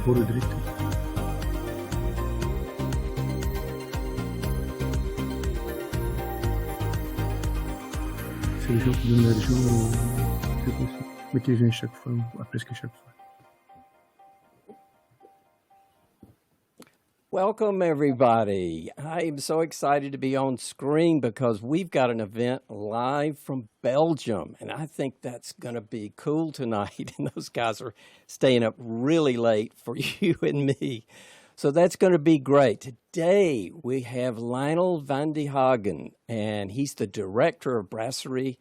voor u drinkt. Saison de la région, mettez un chaque fois, ou presque chaque fois. Welcome, everybody. I am so excited to be on screen because we've got an event live from Belgium, and I think that's going to be cool tonight. And those guys are staying up really late for you and me. So that's going to be great. Today, we have Lionel Van der Haegen, and he's the director of Brasserie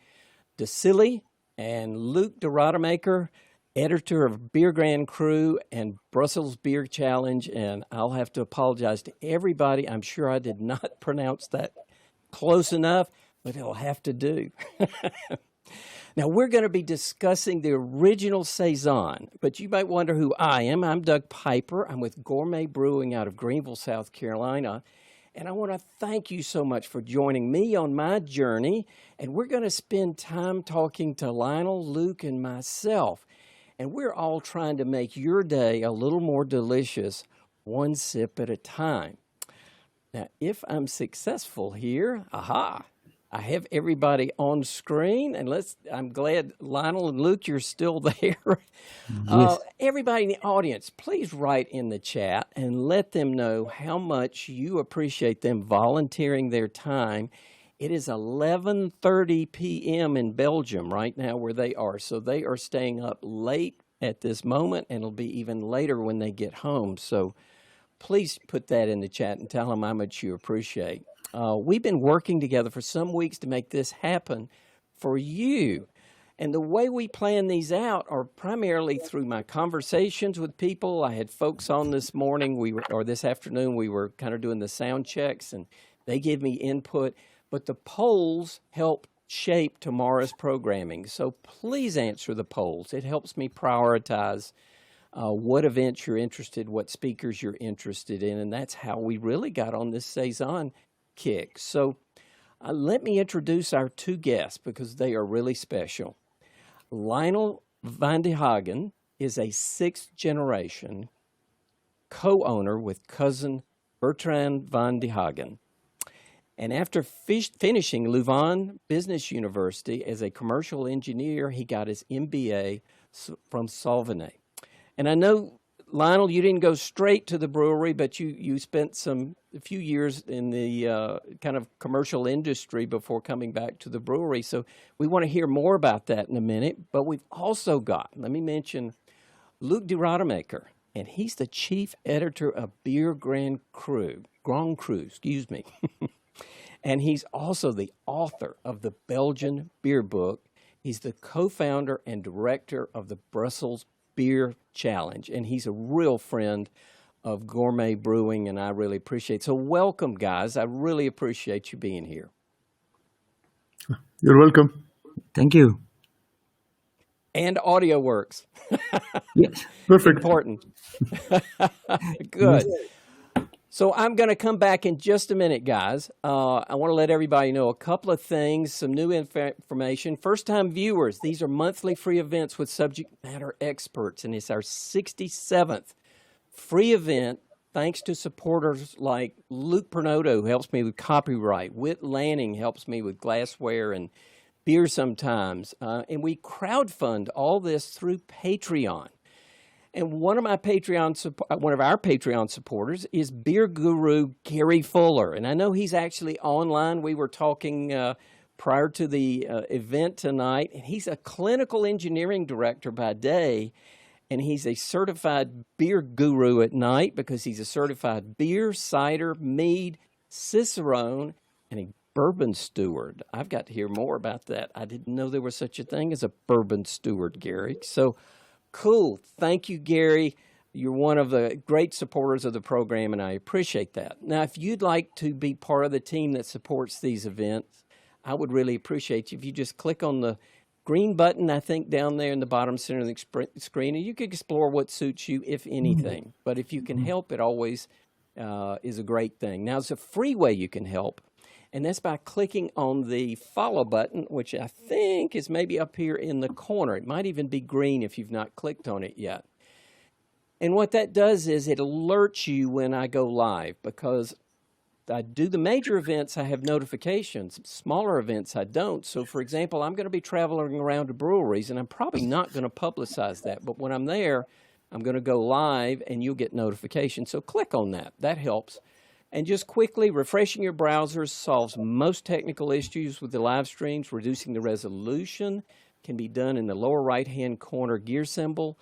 de Silly, and Luc De Raedemaker, editor of Beer Grand Cru and Brussels Beer Challenge, and I'll have to apologize to everybody. I'm sure I did not pronounce that close enough, but it'll have to do. Now, we're going to be discussing the original Saison, but you might wonder who I am. I'm Doug Piper. I'm with Gourmet Brewing out of Greenville, South Carolina, and I want to thank you so much for joining me on my journey, and we're going to spend time talking to Lionel, Luc, and myself. And we're all trying to make your day a little more delicious, one sip at a time. Now, if I'm successful here, I have everybody on screen, and I'm glad, Lionel and Luc, you're still there. Yes. Everybody in the audience, please write in the chat and let them know how much you appreciate them volunteering their time. It is 11:30 p.m. in Belgium right now where they are, so they are staying up late at this moment, and it'll be even later when they get home. So please put that in the chat and tell them how much you appreciate. We've been working together for some weeks to make this happen for you. And the way we plan these out are primarily through my conversations with people. I had folks on this morning, this afternoon, we were kind of doing the sound checks, and they give me input. But the polls help shape tomorrow's programming. So please answer the polls. It helps me prioritize what events you're interested, what speakers you're interested in, and that's how we really got on this Saison kick. So let me introduce our two guests because they are really special. Lionel Van der Haegen is a sixth-generation co-owner with cousin Bertrand Van der Haegen. And after finishing Leuven Business University as a commercial engineer, he got his MBA from Solvay. And I know, Lionel, you didn't go straight to the brewery, but you spent a few years in the kind of commercial industry before coming back to the brewery. So we want to hear more about that in a minute. But we've also got, let me mention, Luc De Raedemaker, and he's the chief editor of Beer Grand Cru, excuse me. And he's also the author of the Belgian Beer Book. He's the co-founder and director of the Brussels Beer Challenge. And he's a real friend of Gourmet Brewing, and I really appreciate it. So welcome, guys. I really appreciate you being here. You're welcome. Thank you. And audio works. Yes. Perfect. Important. Good. So I'm going to come back in just a minute, guys. I want to let everybody know a couple of things, some new information. First-time viewers, these are monthly free events with subject matter experts, and it's our 67th free event thanks to supporters like Luke Pernotto, who helps me with copyright. Whit Lanning helps me with glassware and beer sometimes. And we crowdfund all this through Patreon. And one of our Patreon supporters is beer guru Gary Fuller. And I know he's actually online. We were talking prior to the event tonight. And he's a clinical engineering director by day. And he's a certified beer guru at night because he's a certified beer, cider, mead, cicerone, and a bourbon steward. I've got to hear more about that. I didn't know there was such a thing as a bourbon steward, Gary. So cool. Thank you, Gary. You're one of the great supporters of the program, and I appreciate that. Now, if you'd like to be part of the team that supports these events, I would really appreciate you if you just click on the green button, I think, down there in the bottom center of the screen, and you can explore what suits you, if anything. But if you can help, it always is a great thing. Now, it's a free way you can help, and that's by clicking on the follow button, which I think is maybe up here in the corner. It might even be green if you've not clicked on it yet. And what that does is it alerts you when I go live, because I do the major events, I have notifications. Smaller events, I don't. So, for example, I'm going to be traveling around to breweries, and I'm probably not going to publicize that. But when I'm there, I'm going to go live, and you'll get notifications. So click on that. That helps. And just quickly, refreshing your browsers solves most technical issues with the live streams. Reducing the resolution can be done in the lower right-hand corner gear symbol.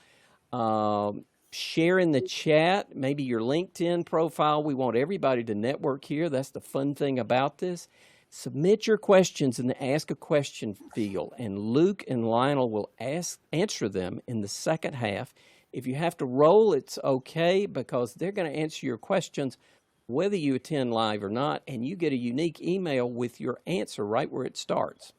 Share in the chat, maybe your LinkedIn profile. We want everybody to network here. That's the fun thing about this. Submit your questions in the Ask a Question field, and Luke and Lionel will answer them in the second half. If you have to roll, it's okay, because they're going to answer your questions whether you attend live or not, and you get a unique email with your answer right where it starts.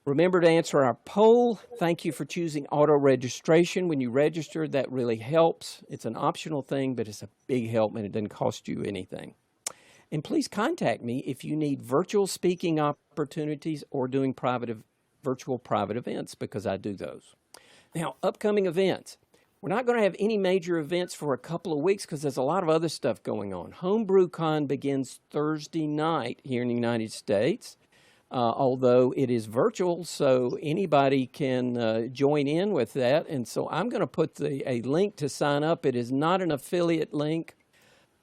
Remember to answer our poll. Thank you for choosing auto registration. When you register, that really helps. It's an optional thing, but it's a big help, and it doesn't cost you anything. And please contact me if you need virtual speaking opportunities or doing virtual private events, because I do those. Now, upcoming events. We're not going to have any major events for a couple of weeks because there's a lot of other stuff going on. HomebrewCon begins Thursday night here in the United States. Although it is virtual, so anybody can join in with that. And so I'm going to put a link to sign up. It is not an affiliate link,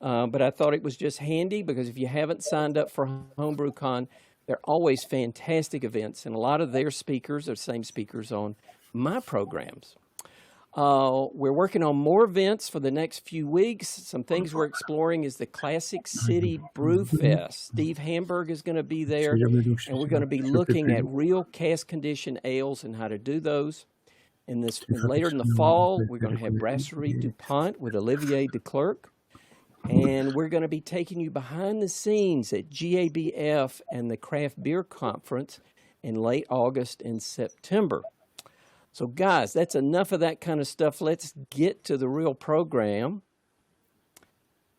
but I thought it was just handy, because if you haven't signed up for HomebrewCon, they're always fantastic events, and a lot of their speakers are the same speakers on my programs. We're working on more events for the next few weeks. Some things we're exploring is the Classic City Brew Fest. Steve Hamburg is going to be there, and we're going to be looking at real cask condition ales and how to do those. Later in the fall, we're going to have Brasserie DuPont with Olivier de Klerk, and we're going to be taking you behind the scenes at GABF and the Craft Beer Conference in late August and September. So, guys, that's enough of that kind of stuff. Let's get to the real program,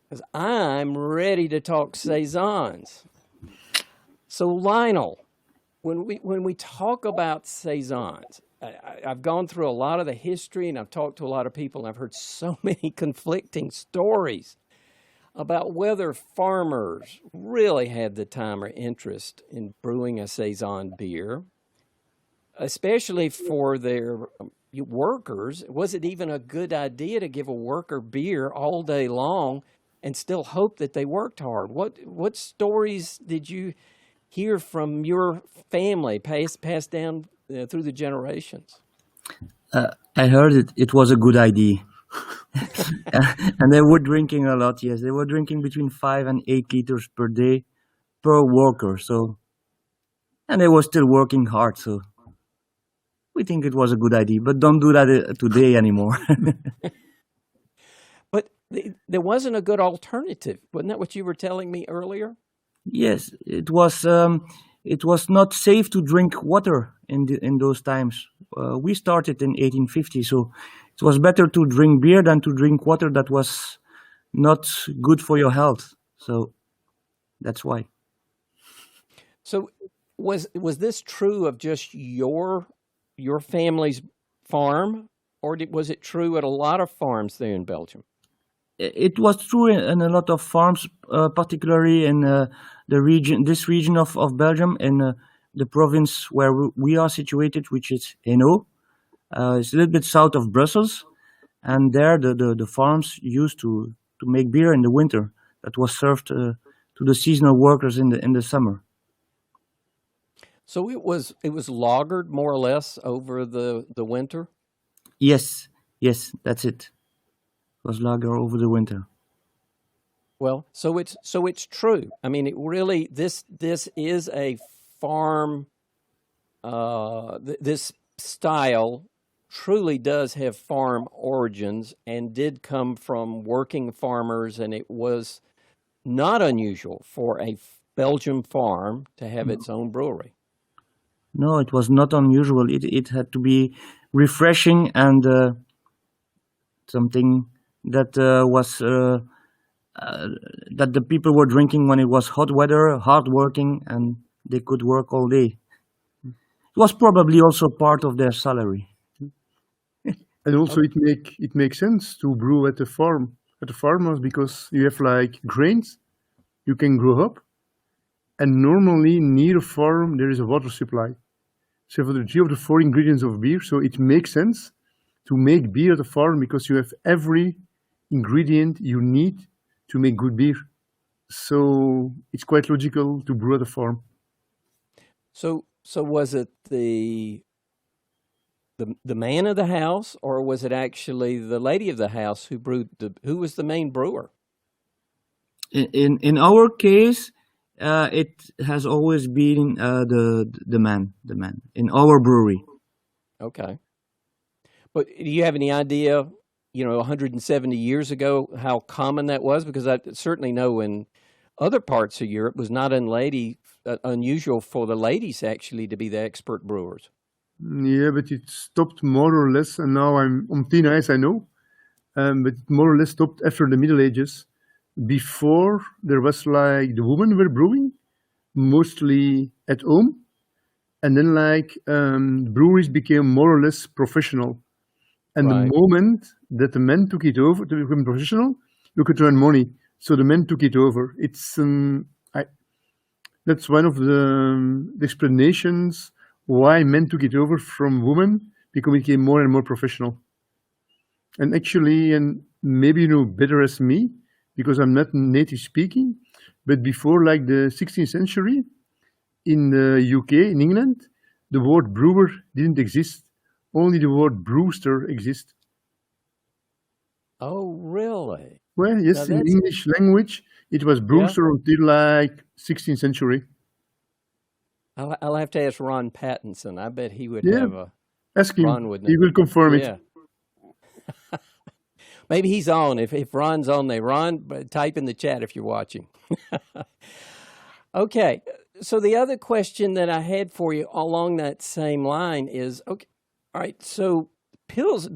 because I'm ready to talk Saisons. So, Lionel, when we talk about Saisons, I've gone through a lot of the history, and I've talked to a lot of people, and I've heard so many conflicting stories about whether farmers really had the time or interest in brewing a Saison beer, especially for their workers. Was it even a good idea to give a worker beer all day long and still hope that they worked hard? What stories did you hear from your family passed down through the generations? I heard it was a good idea. And they were drinking a lot, yes. They were drinking between 5 and 8 liters per day per worker. And they were still working hard, so we think it was a good idea, but don't do that today anymore. But there wasn't a good alternative. Wasn't that what you were telling me earlier? Yes, it was not safe to drink water in those times. We started in 1850, so it was better to drink beer than to drink water that was not good for your health. So that's why. So was this true of just your family's farm, or was it true at a lot of farms there in Belgium? It was true in a lot of farms, particularly in this region of Belgium, in the province where we are situated, which is Hainaut. It's a little bit south of Brussels, and there the farms used to make beer in the winter that was served to the seasonal workers in the summer. So it was lagered more or less over the winter? Yes, that's it. It was lager over the winter. Well, so it's true. I mean, it really this is a farm. This style truly does have farm origins and did come from working farmers, and it was not unusual for a Belgian farm to have its own brewery. No, it was not unusual. It had to be refreshing and something that was that the people were drinking when it was hot weather, hard working, and they could work all day. It was probably also part of their salary. And also, Oh, it makes sense to brew at the farmhouse, because you have like grains you can grow up, and normally near a farm there is a water supply. So for the three of the four ingredients of beer, so it makes sense to make beer at a farm because you have every ingredient you need to make good beer. So it's quite logical to brew at a farm. so was it the man of the house, or was it actually the lady of the house who was the main brewer? In our case, it has always been the man in our brewery. Okay. But do you have any idea, 170 years ago, how common that was? Because I certainly know in other parts of Europe it was not unusual for the ladies actually to be the expert brewers. Yeah, but it stopped more or less, and now I'm on thin ice, I know, but it more or less stopped after the Middle Ages. Before, there was like the women were brewing, mostly at home, and then like breweries became more or less professional. And the Right. moment that the men took it over to become professional, you could earn money. So the men took it over. That's one of the explanations why men took it over from women, because it became more and more professional. And actually, and maybe you know better as me, because I'm not native speaking, but before like the 16th century, in the UK, in England, the word brewer didn't exist. Only the word brewster exists. Oh, really? Well, Now yes, in that's English language, it was yeah. brewster until like 16th century. I'll have to ask Ron Pattinson. I bet he would Yeah, have a ask him. Ron would know. He will confirm it. Yeah. Maybe he's on. If Ron's on there, Ron, but type in the chat if you're watching. Okay. So the other question that I had for you along that same line is, okay, all right. So pills,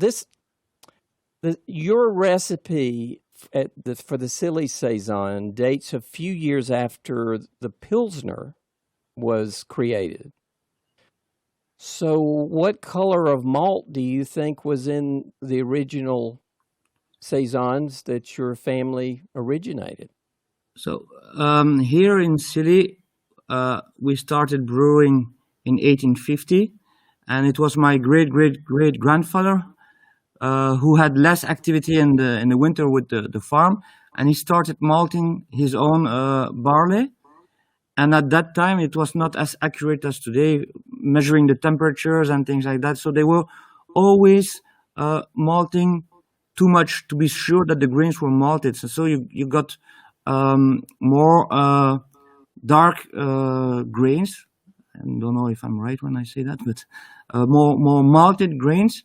your recipe for the Silly Saison dates a few years after the Pilsner was created. So what color of malt do you think was in the original Saisons that your family originated? So here in Silly, we started brewing in 1850, and it was my great grandfather who had less activity in the winter with the farm, and he started malting his own barley. And at that time, it was not as accurate as today, measuring the temperatures and things like that. So they were always malting too much to be sure that the grains were malted. So you got more dark grains. I don't know if I'm right when I say that, but more malted grains.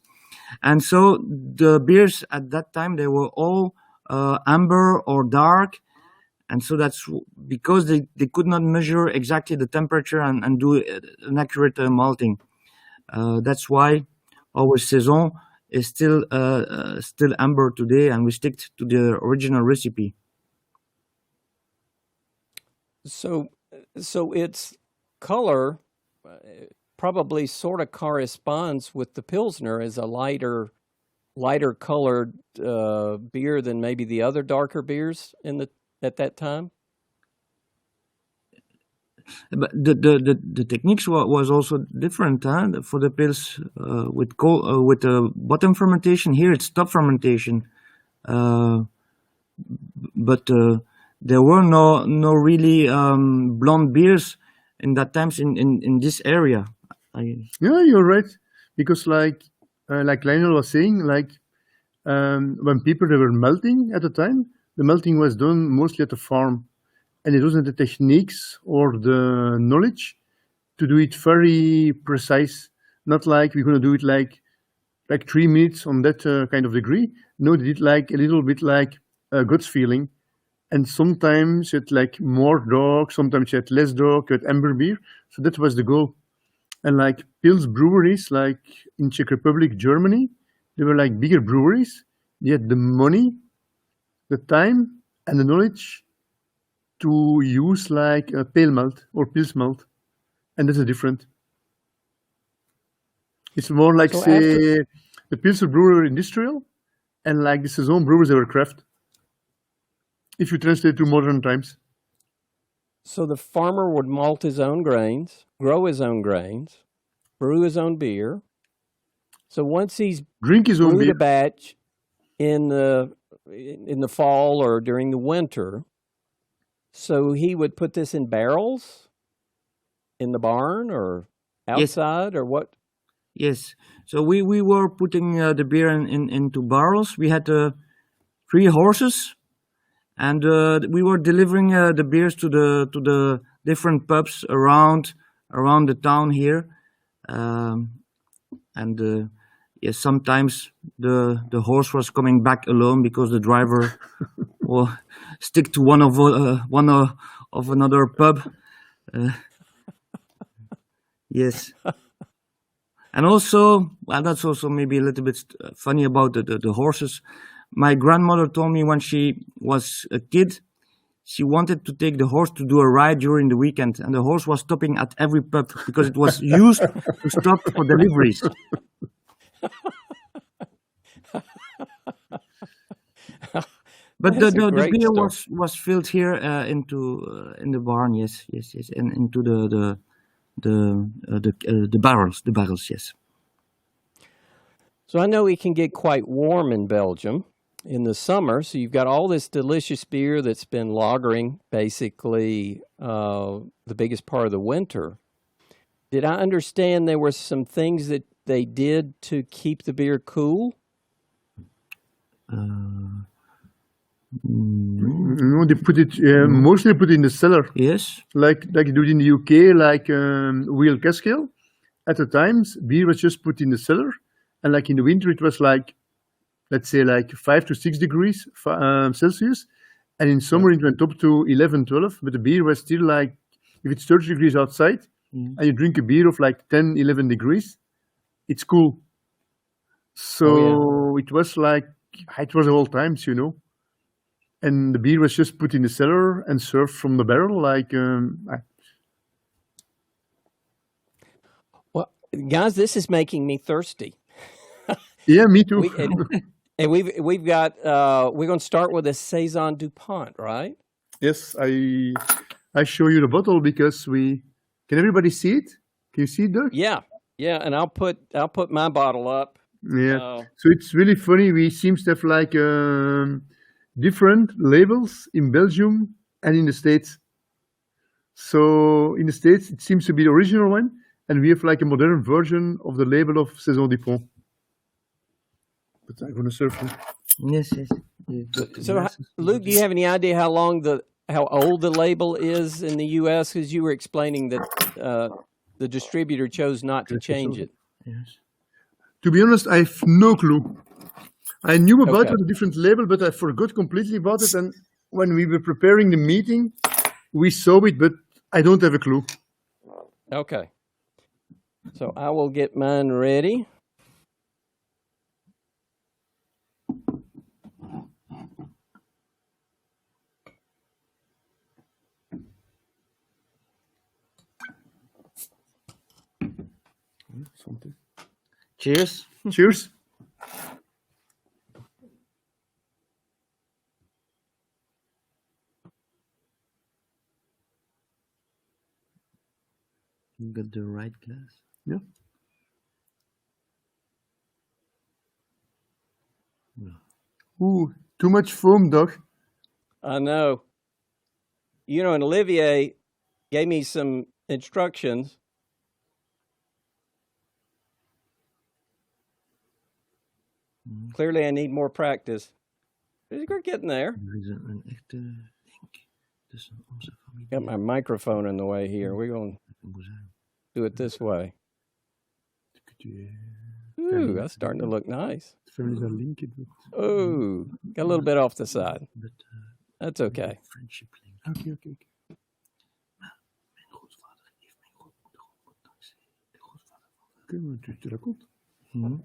And so the beers at that time, they were all amber or dark. And so that's because they could not measure exactly the temperature and do an accurate malting. That's why our Saison is still amber today, and we stick to the original recipe. So, its color probably sort of corresponds with the Pilsner as a lighter colored beer than maybe the other darker beers at that time. But the techniques was also different, huh? For the pills with bottom fermentation. Here it's top fermentation, but there were no really blonde beers in that times in this area. Yeah, you're right. Because like Lionel was saying, like when people they were melting at the time, the melting was done mostly at the farm, and it wasn't the techniques or the knowledge to do it very precise. Not like we're gonna do it like 3 minutes on that kind of degree. No, they did like a little bit like a gut feeling, and sometimes it like more dark, sometimes you had less dark, you had amber beer. So that was the goal. And like Pils breweries, like in Czech Republic, Germany, they were like bigger breweries. They had the money, the time, and the knowledge to use like a pale malt or Pils malt, and that's a different. It's more like, So say, after, the Pilsner brewer industrial, and like the Saison brewers, they were craft. If you translate to modern times, so the farmer would malt his own grains, grow his own grains, brew his own beer. So once he's drink his own brewed beer. a batch in the fall or during the winter, so he would put this in barrels in the barn or Yes, outside or what? yes. So we were putting the beer into barrels. We had 3 horses, and we were delivering the beers to the different pubs around the town here. Um, and yes, sometimes the horse was coming back alone because the driver will stick to one of another pub. Uh, yes, and also, well, that's also maybe a little bit funny about the horses. My grandmother told me when she was a kid, she wanted to take the horse to do a ride during the weekend, and the horse was stopping at every pub because it was used to stop for deliveries. But That's a the great beer story. was filled here into in the barn, yes, yes, yes, and into the barrels, yes. So I know it can get quite warm in Belgium in the summer. So you've got all this delicious beer that's been lagering basically the biggest part of the winter. Did I understand there were some things that they did to keep the beer cool? Uh, mm, No, they put it mostly put it in the cellar, yes, like you do it in the UK, like Wheel Cascale. At the times, beer was just put in the cellar, and like in the winter, it was like, let's say, like 5 to 6 degrees Celsius, and in Yeah. summer it went up to 11, 12. But the beer was still like, if it's 30 degrees outside, yeah. and you drink a beer of like 10, 11 degrees, it's cool. Oh yeah. So it was like, it was all times, and the beer was just put in the cellar and served from the barrel. Like, Well, guys, this is making me thirsty. yeah, me too. We and we've got we're going to start with a Saison DuPont, right? Yes, I show you the bottle because we can everybody see it? Can you see it, Doug? Yeah, yeah, and I'll put my bottle up. Yeah. Uh, So it's really funny. We seem to have like different labels in Belgium and in the States. So in the States, it seems to be the original one, and we have like a modern version of the label of Saison DuPont. But I'm gonna serve you. Yes, yes. You got the so, glasses. Luke, do you have any idea how old the label is in the U.S.? Because you were explaining that the distributor chose not to change it. Yes. To be honest, I have no clue. I knew about Okay, it, a different label, but I forgot completely about it. And when we were preparing the meeting, we saw it, but I don't have a clue. okay. So I will get mine ready. Something. Cheers. Cheers. You got the right glass. Yeah. Ooh, too much foam, Doc. I know. And Olivier gave me some instructions. Clearly, I need more practice. We're getting there. Er is een echte link tussen onze Got my familie microphone in the way here. We're going to en Boezijn. do it this way. Ooh, that's starting to look nice. Families are linked. Ooh, got a little bit off the side. But That's okay. friendship link. Okay. Mijn grootvader heeft mijn grootmoeder ontmoet dankzij de grootvader van Okay, we just record. Hmm.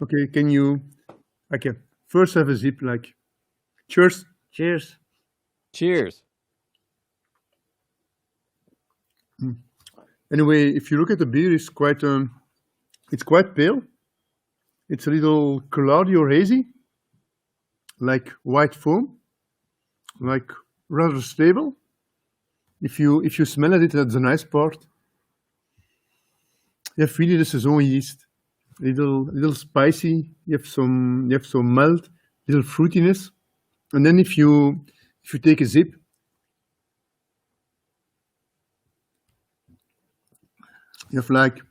Okay, can you? Okay, first have a zip, like. Cheers. Cheers. Cheers. Anyway, if you look at the beer, it's quite It's quite pale. It's a little cloudy or hazy, like white foam, like rather stable. If you smell at it, that's the nice part. You have really the Saison yeast, little spicy. You have some malt, little fruitiness, and then if you take a sip, you have like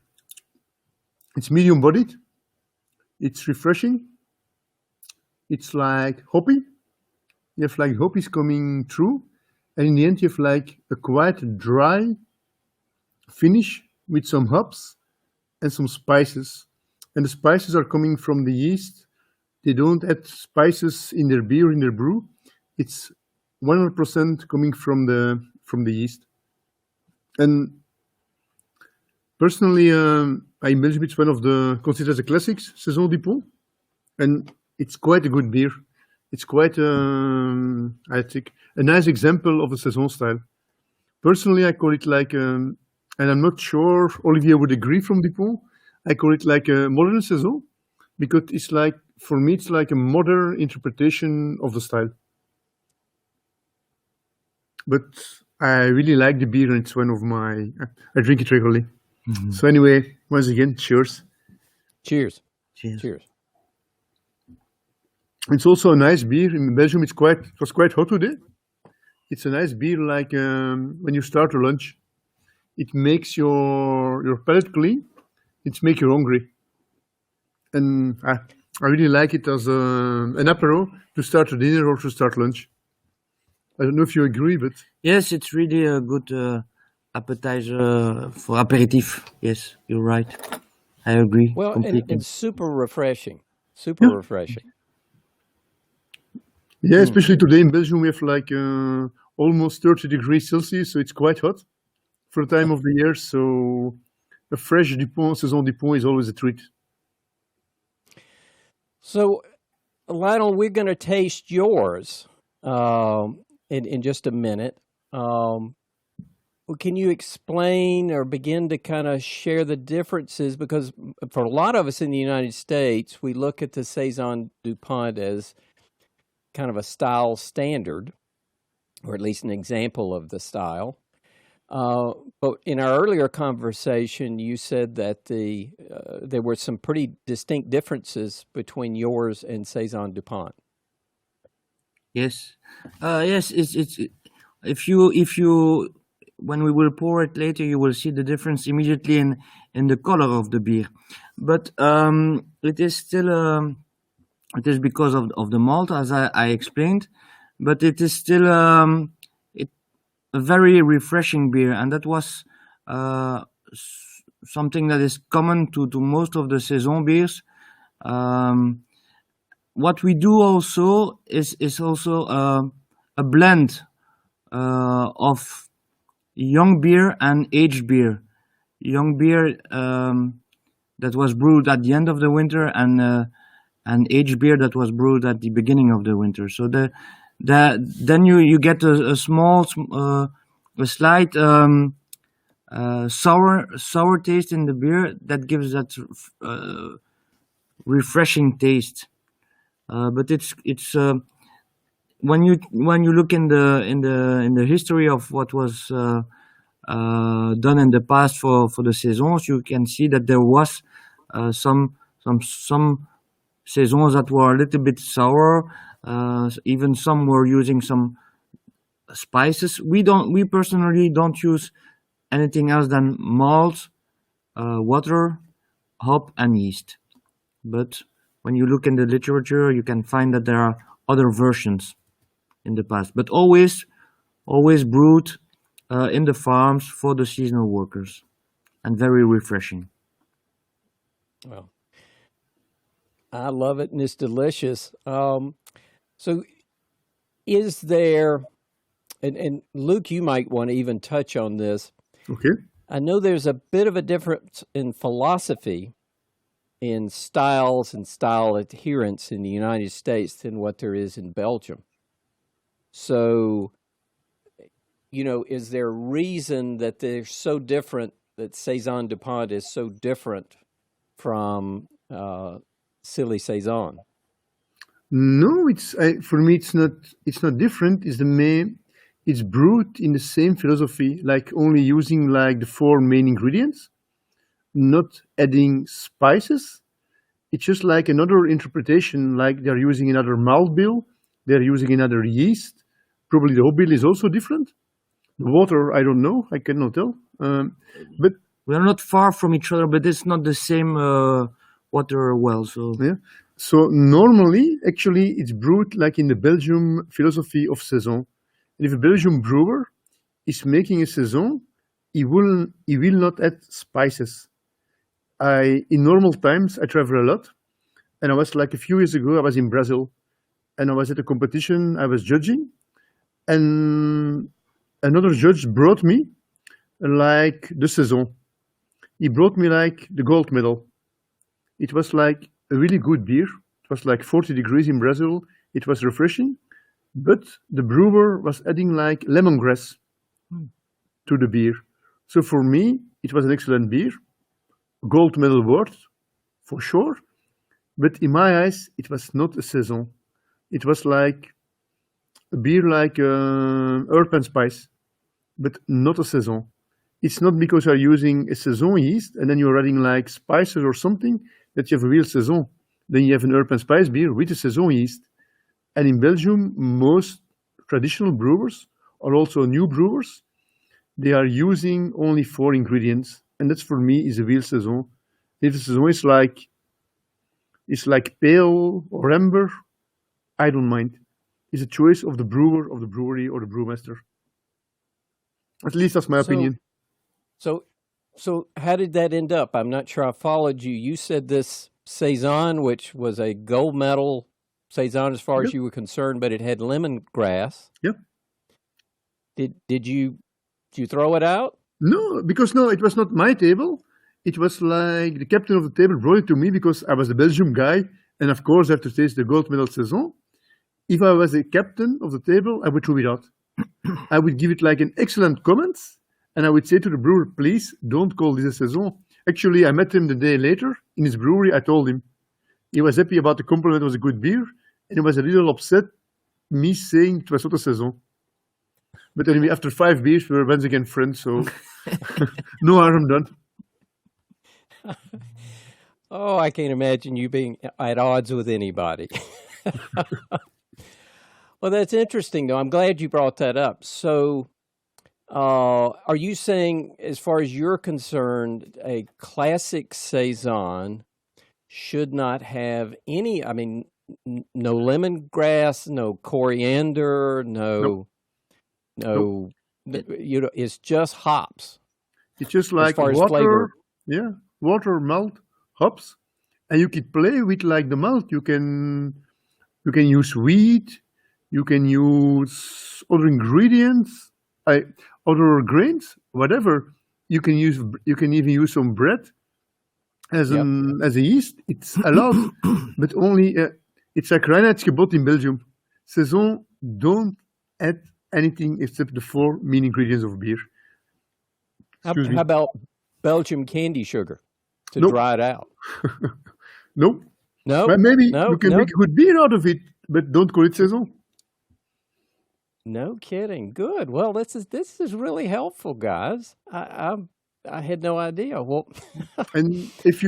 it's medium bodied. It's refreshing. It's like hoppy. You have like hoppies coming through, and in the end you have like a quite dry finish with some hops and some spices. And the spices are coming from the yeast. They don't add spices in their beer, in their brew. It's 100% coming from the yeast. And personally, I imagine it's one of the considered as a classics, Saison DuPont, and it's quite a good beer. It's quite, I think, a nice example of a Saison style. Personally, I call it like, and I'm not sure Olivier would agree from DuPont. I call it like a modern Saison because it's like, for me, it's like a modern interpretation of the style. But I really like the beer, and it's one of my. I drink it regularly. So anyway, once again, cheers. Cheers. Cheers. Cheers. It's also a nice beer. In Belgium, it was quite hot today. It's a nice beer, like when you start a lunch. It makes your palate clean. It makes you hungry, and I really like it as an apéro to start a dinner or to start lunch. I don't know if you agree, but Yes, it's really a good appetizer for aperitif. Yes, you're right. I agree Well, completely. and super refreshing. Super Yeah. refreshing. yeah, especially today in Belgium, we have like almost 30 degrees Celsius, so it's quite hot for the time of the year. So a fresh Dupont, Saison Dupont is always a treat. So, Lionel, we're going to taste yours in just a minute. Can you explain or begin to kind of share the differences? Because for a lot of us in the United States, we look at the Saison DuPont as kind of a style standard, or at least an example of the style. But in our earlier conversation, you said that there were some pretty distinct differences between yours and Saison DuPont. Yes, yes. It's if you when we will pour it later, you will see the difference immediately in the color of the beer. But it is still it is because of the malt, as I explained. But it is still a very refreshing beer, and that was something that is common to most of the Saison beers. Um, what we do also is also a blend of young beer and aged beer. Young beer that was brewed at the end of the winter, and aged beer that was brewed at the beginning of the winter. So then you get a slight sour taste in the beer that gives that refreshing taste. But it's when you look in the history of what was done in the past for the Saisons, you can see that there was some Saisons that were a little bit sour. Even some were using some spices. We personally don't use anything else than malt, water, hop, and yeast. But when you look in the literature, you can find that there are other versions in the past, but always brewed in the farms for the seasonal workers, and very refreshing. Well, I love it and it's delicious. So, is there, and Luke, you might want to even touch on this. Okay. I know there's a bit of a difference in philosophy in styles and style adherence in the United States than what there is in Belgium. So, is there a reason that they're so different, that Saison DuPont is so different from Silly Saison? No, for me it's not. It's not different. It's brewed in the same philosophy, like only using like the four main ingredients, not adding spices. It's just like another interpretation, like they're using another malt bill, they're using another yeast. Probably the hop bill is also different. The water, I don't know, I cannot tell. But We are not far from each other, but it's not the same water well. So yeah, so normally, actually, it's brewed like in the Belgium philosophy of Saison. And if a Belgian brewer is making a Saison, he will not add spices. In normal times, I travel a lot, and I was like a few years ago, I was in Brazil, and I was at a competition, I was judging, and another judge brought me like the Saison. He brought me like the gold medal. It was like a really good beer. It was like 40 degrees in Brazil. It was refreshing, but the brewer was adding like lemongrass to the beer. So for me, it was an excellent beer, gold medal worth for sure. But in my eyes, it was not a Saison. It was like a beer like herb and spice, but not a Saison. It's not because you're using a Saison yeast and then you're adding like spices or something that you have a real Saison. Then you have an herb and spice beer with a Saison yeast. And in Belgium, most traditional brewers or also new brewers, they are using only four ingredients. And that's for me is a real Saison. If the Saison is like pale or amber, I don't mind. It's a choice of the brewer, of the brewery, or the brewmaster. At least that's my opinion. So how did that end up? I'm not sure I followed you. You said this Saison, which was a gold medal Saison as far as Yep. you were concerned, but it had lemongrass. Yep. Did you throw it out? No, because no, it was not my table. It was like the captain of the table brought it to me because I was a Belgium guy, and of course I have to taste the gold medal Saison. If I was a captain of the table, I would throw it out. I would give it like an excellent comment, and I would say to the brewer, please don't call this a Saison. Actually, I met him the day later in his brewery. I told him. He was happy about the compliment. It was a good beer, and he was a little upset me saying it was not a Saison. But anyway, after 5 beers, we were once again friends, so no harm done. Oh, I can't imagine you being at odds with anybody. Well, that's interesting, though. I'm glad you brought that up. So, are you saying, as far as you're concerned, a classic Saison should not have any, I mean, no lemongrass, no coriander, Nope. it's just hops It's just as like far as water, flavor. yeah, water, malt, hops, and you can play with like the malt. You can use wheat, you can use other ingredients, other grains, whatever. You can even use some bread as Yep. a yeast. It's allowed, but only it's like reinheidsgebod in Belgium. Saison don't add anything except the 4 main ingredients of beer. How, Excuse how me. about Belgium candy sugar to Nope. dry it out? Nope. No, But maybe no, you can no, make a good beer out of it, but don't call it Saison. no kidding. Good. Well, this is really helpful, guys. I had no idea. Well, And if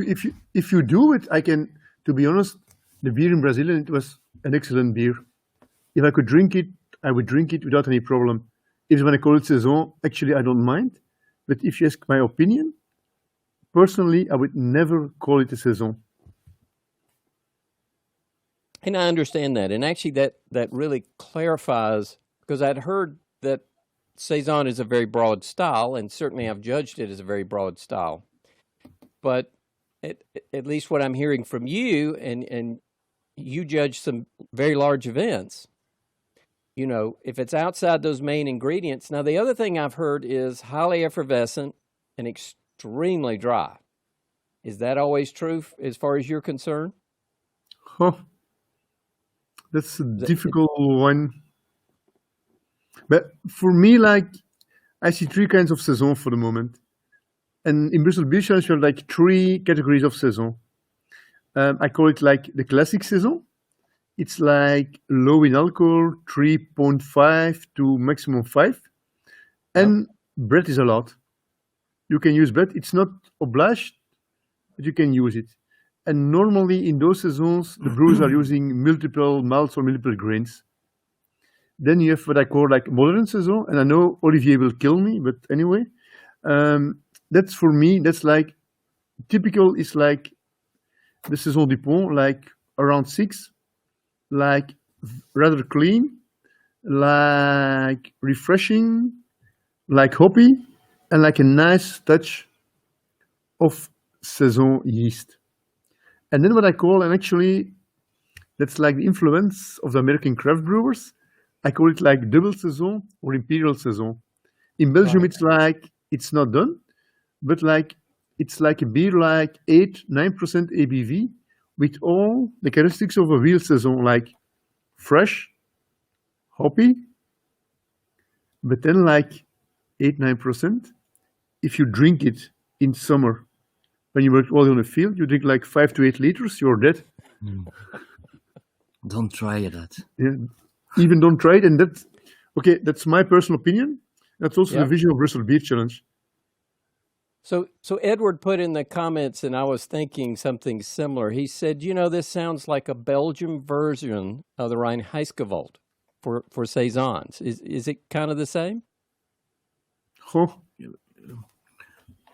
you do it, to be honest, the beer in Brazil, it was an excellent beer. If I could drink it, I would drink it without any problem. If you want to call it Saison, actually I don't mind. But if you ask my opinion, personally, I would never call it a Saison. and I understand that, and actually that really clarifies because I'd heard that Saison is a very broad style, and certainly I've judged it as a very broad style. But at least what I'm hearing from you, and you judge some very large events. You know, if it's outside those main ingredients. Now, the other thing I've heard is highly effervescent and extremely dry. Is that always true as far as you're concerned? Huh, that's a Is it- difficult one. But for me, like, I see 3 kinds of Saison for the moment. And in Brussels Beer Challenge, there are like 3 categories of Saison. I call it like the classic Saison. It's like low in alcohol, 3.5 to maximum 5. And bread is allowed. You can use bread. It's not obliged, but you can use it. And normally in those Saisons, the brewers are using multiple malts or multiple grains. Then you have what I call like modern Saison. And I know Olivier will kill me, but anyway, that's for me, that's like typical is like the Saison DuPont, like around 6, like rather clean, like refreshing, like hoppy, and like a nice touch of Saison yeast. And then what I call, and actually that's like the influence of the American craft brewers, I call it like double Saison or imperial Saison. In Belgium, it's like, it's not done, but like, it's like a beer like 8-9% ABV with all the characteristics of a real Saison, like fresh, hoppy, but then like 8-9%. If you drink it in summer, when you work all on a field, you drink like 5 to 8 liters, you're dead. Don't try that. Yeah. Even don't try it. And that's, okay, that's my personal opinion. That's also the vision of Brussels Beer Challenge. So Edward put in the comments, and I was thinking something similar. He said, this sounds like a Belgian version of the Reinheitsgewalt for Saisons. Is it kind of the same? Oh,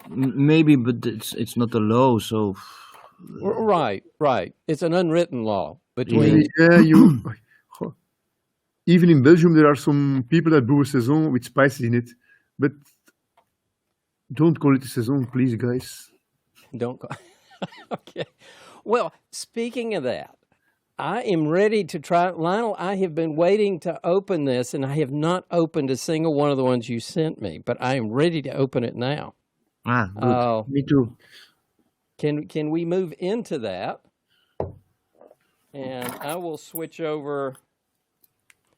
maybe, but it's not a law, so... Right. It's an unwritten law between... Yeah, even in Belgium, there are some people that brew a Saison with spices in it, but don't call it a Saison, please, guys. Don't call... Okay. Well, speaking of that, I am ready to try. Lionel, I have been waiting to open this, and I have not opened a single one of the ones you sent me, but I am ready to open it now. Good. Me too. Can we move into that? And I will switch over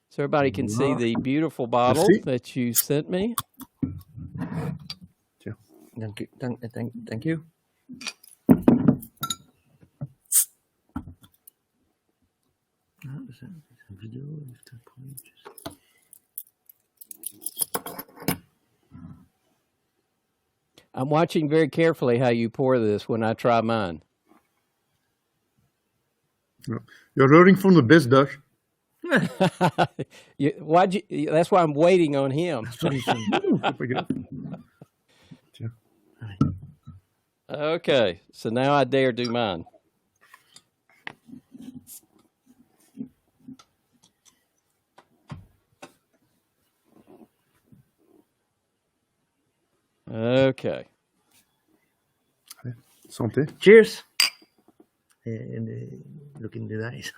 so everybody can see the beautiful bottle that you sent me. Thank you. I'm watching very carefully how you pour this when I try mine. You're learning from the best, Dutch. That's why I'm waiting on him. Okay, so now I dare do mine. Okay. Santé. Cheers. And look in the eyes.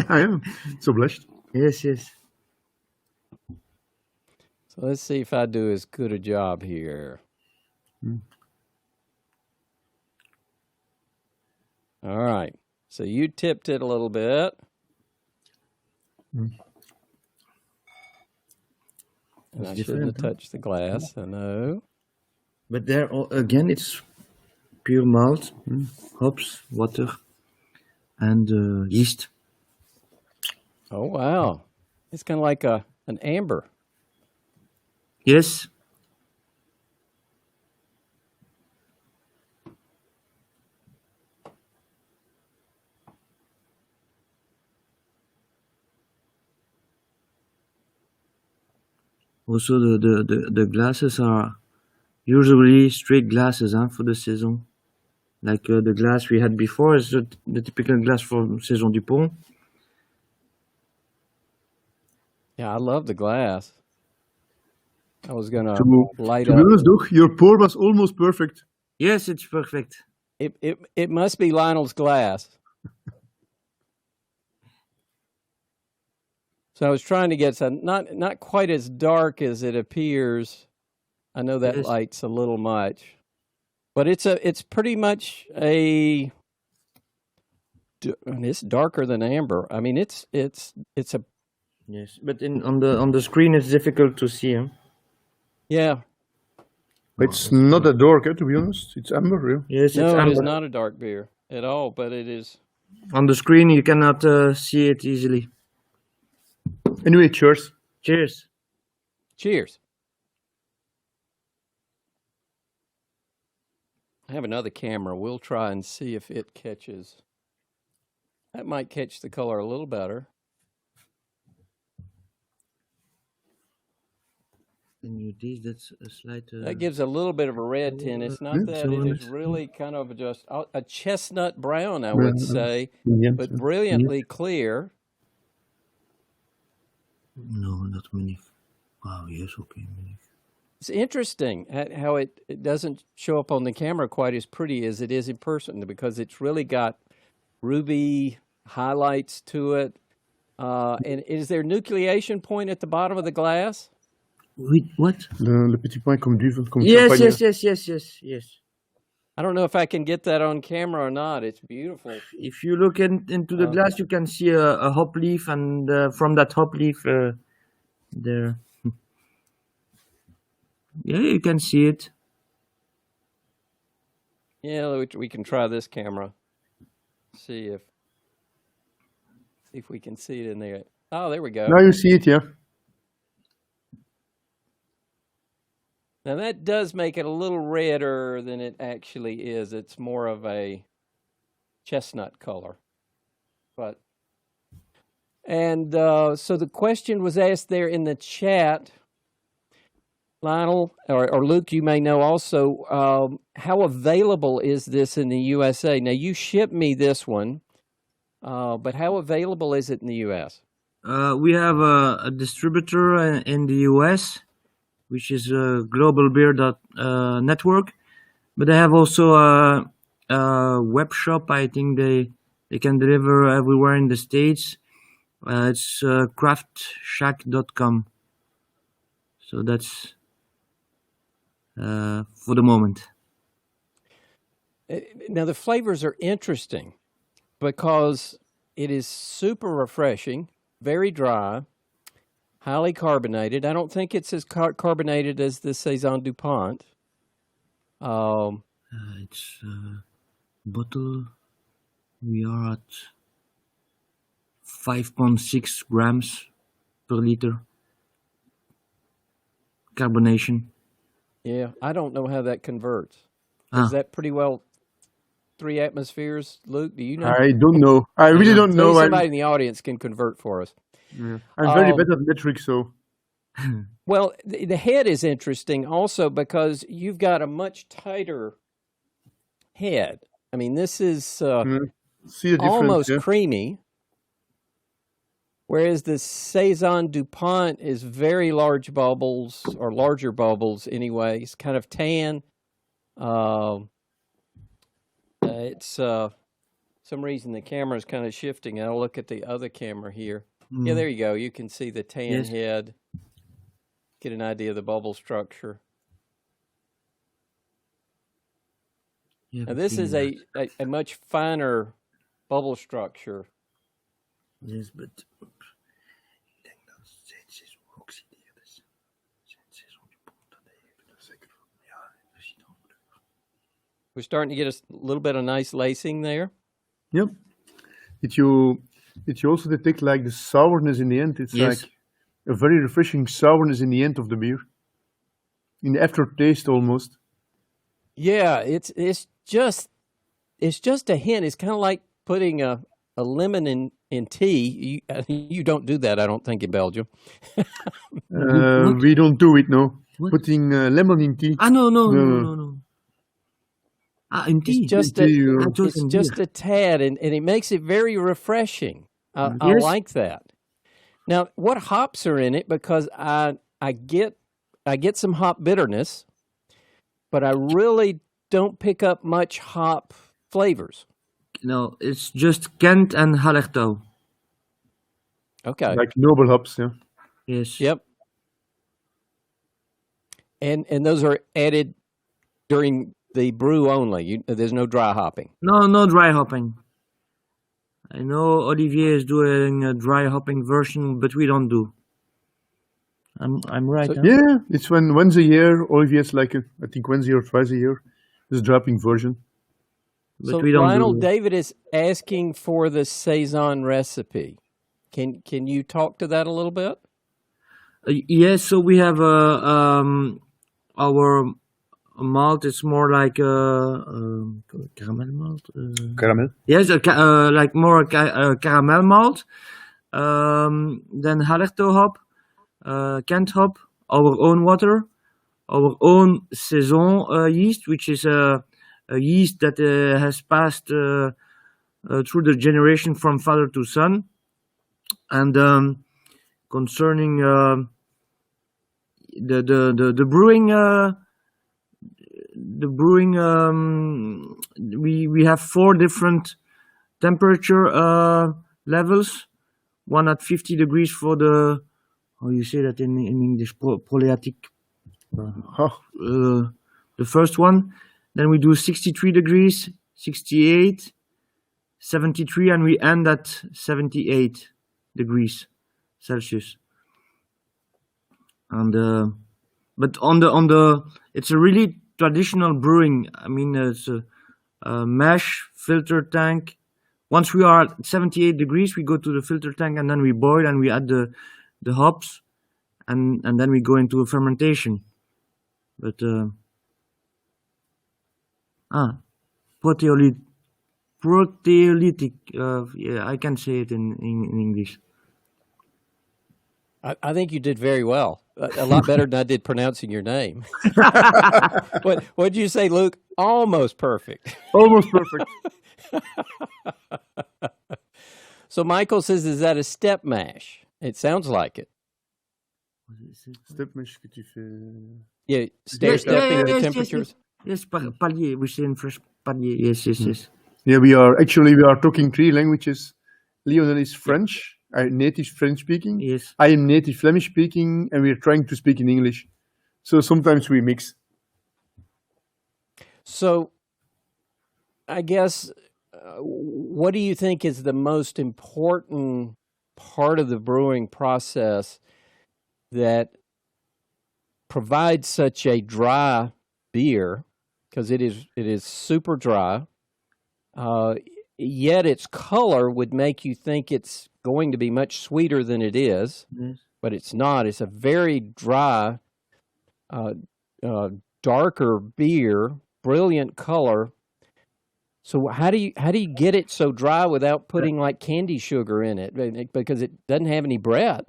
I am so blessed. Yes. So let's see if I do as good a job here. All right. So you tipped it a little bit. And I shouldn't have touched the glass. I know. But there again, it's pure malt, hops, water, and yeast. Oh wow! It's kind of like an amber. Yes. Also, the glasses are usually straight glasses for the Saison. Like the glass we had before is the typical glass for Saison DuPont. Yeah, I love the glass. I was going to light up. To be honest, Doug, your pour was almost perfect. Yes, it's perfect. It must be Lionel's glass. So I was trying to get some, not quite as dark as it appears. I know that light's a little much, but it's pretty much it's darker than amber. I mean, it's a. Yes, but on the screen it's difficult to see. Huh? Yeah. It's not a dark, to be honest. It's amber, yeah. Yes, it's No, it is amber. not a dark beer at all, but it is. On the screen, you cannot see it easily. Anyway, cheers. Cheers. Cheers. I have another camera. We'll try and see if it catches. That might catch the color a little better. Can you taste that's a slight? That gives a little bit of a red tint. It's not that. so It is it's- really kind of just a chestnut brown, I would say, Yeah, but brilliantly clear. No, not many. Wow, yes, okay, many. It's interesting how it doesn't show up on the camera quite as pretty as it is in person, because it's really got ruby highlights to it. And is there nucleation point at the bottom of the glass? Wait, what? Le petit point comme du Yes, champagne. yes. I don't know if I can get that on camera or not. It's beautiful. If you look into the glass, you can see a hop leaf, and from that hop leaf, there. Yeah, you can see it. Yeah, we can try this camera. See if we can see it in there. Oh, there we go. Now you see it, yeah. Now that does make it a little redder than it actually is. It's more of a chestnut color. So the question was asked there in the chat, Lionel or Luke, you may know also, how available is this in the USA? Now you shipped me this one, but how available is it in the US? We have a distributor in the US, which is Global Beer Network, but they have also a web shop. I think they can deliver everywhere in the States. It's craftshack.com. So that's for the moment. Now the flavors are interesting because it is super refreshing, very dry, highly carbonated. I don't think it's as carbonated as the Saison DuPont. It's bottle. We are at 5.6 grams per liter carbonation. Yeah, I don't know how that converts. Is that pretty well 3 atmospheres, Luke? Do you know? I don't know. I really don't know. Maybe somebody in the audience can convert for us. I'm very bad at metrics, so. Well, the head is interesting also because you've got a much tighter head. I mean, this is See the difference, almost yeah? creamy, whereas the Saison DuPont is very large bubbles, or larger bubbles anyway. It's kind of tan. It's some reason the camera is kind of shifting. I'll look at the other camera here. Yeah, there you go. You can see the tan head. Get an idea of the bubble structure. Yeah, Now, this is a much finer bubble structure. Yes, but ik denk dat het Saison geoxideerd is. Saison DuPont, dat heeft zeker. Ja, dat ziet er goed uit. We're starting to get a little bit of nice lacing there. Yep. Did you also detect like the sourness in the end? It's Yes. like a very refreshing sourness in the end of the beer. In the aftertaste almost. Yeah, it's just a hint. It's kind of like putting a lemon in tea. You don't do that, I don't think, in Belgium. We don't do it, no. What? Putting lemon in tea. No. In tea. It's just tea, it's just a tad, and it makes it very refreshing. I Yes. like that. Now, what hops are in it? Because I get some hop bitterness, but I really don't pick up much hop flavors. No, it's just Kent and Hallertau. Okay. Like noble hops, yeah. Yes. Yep. And those are added during the brew only. There's no dry hopping. No dry hopping. I know Olivier is doing a dry hopping version, but we don't do. I'm right. So- Huh? Yeah, it's when once a year, Olivier has like I think once a year or twice a year, this dropping version. But So we don't Lionel, do. David is asking for the Saison recipe. Can you talk to that a little bit? Yes, so we have our malt. It's more like caramel malt. Caramel. Yes, like more caramel malt. Then Halerto hop, Kent hop, our own water, our own Saison yeast, which is a yeast that has passed through the generation from father to son. And concerning the brewing, we have 4 different temperature levels. One at 50 degrees for the, how you say that in English, proleatic. Oh, The first one. Then we do 63 degrees, 68, 73, and we end at 78 degrees Celsius. And but on the it's a really traditional brewing. I mean, it's a mash filter tank. Once we are at 78 degrees, we go to the filter tank and then we boil and we add the hops, and then we go into a fermentation. But proteolytic. Yeah, I can say it in English. I think you did very well. A lot better than I did pronouncing your name. What'd you say, Luke? Almost perfect. almost perfect. So Michael says, is that a step mash? It sounds like it. Step mash que tu fais. Yeah, stair-stepping the temperatures. Yes, palier. We say in French palier. Yes. Yeah, we are talking 3 languages. Lionel is French, native French speaking. Yes. I am native Flemish speaking, and we are trying to speak in English. So sometimes we mix. So I guess, what do you think is the most important part of the brewing process that provides such a dry beer? Because it is super dry, yet its color would make you think it's going to be much sweeter than it is, Yes. but it's not. It's a very dry, darker beer, brilliant color. So how do you get it so dry without putting like candy sugar in it? Because it doesn't have any bread.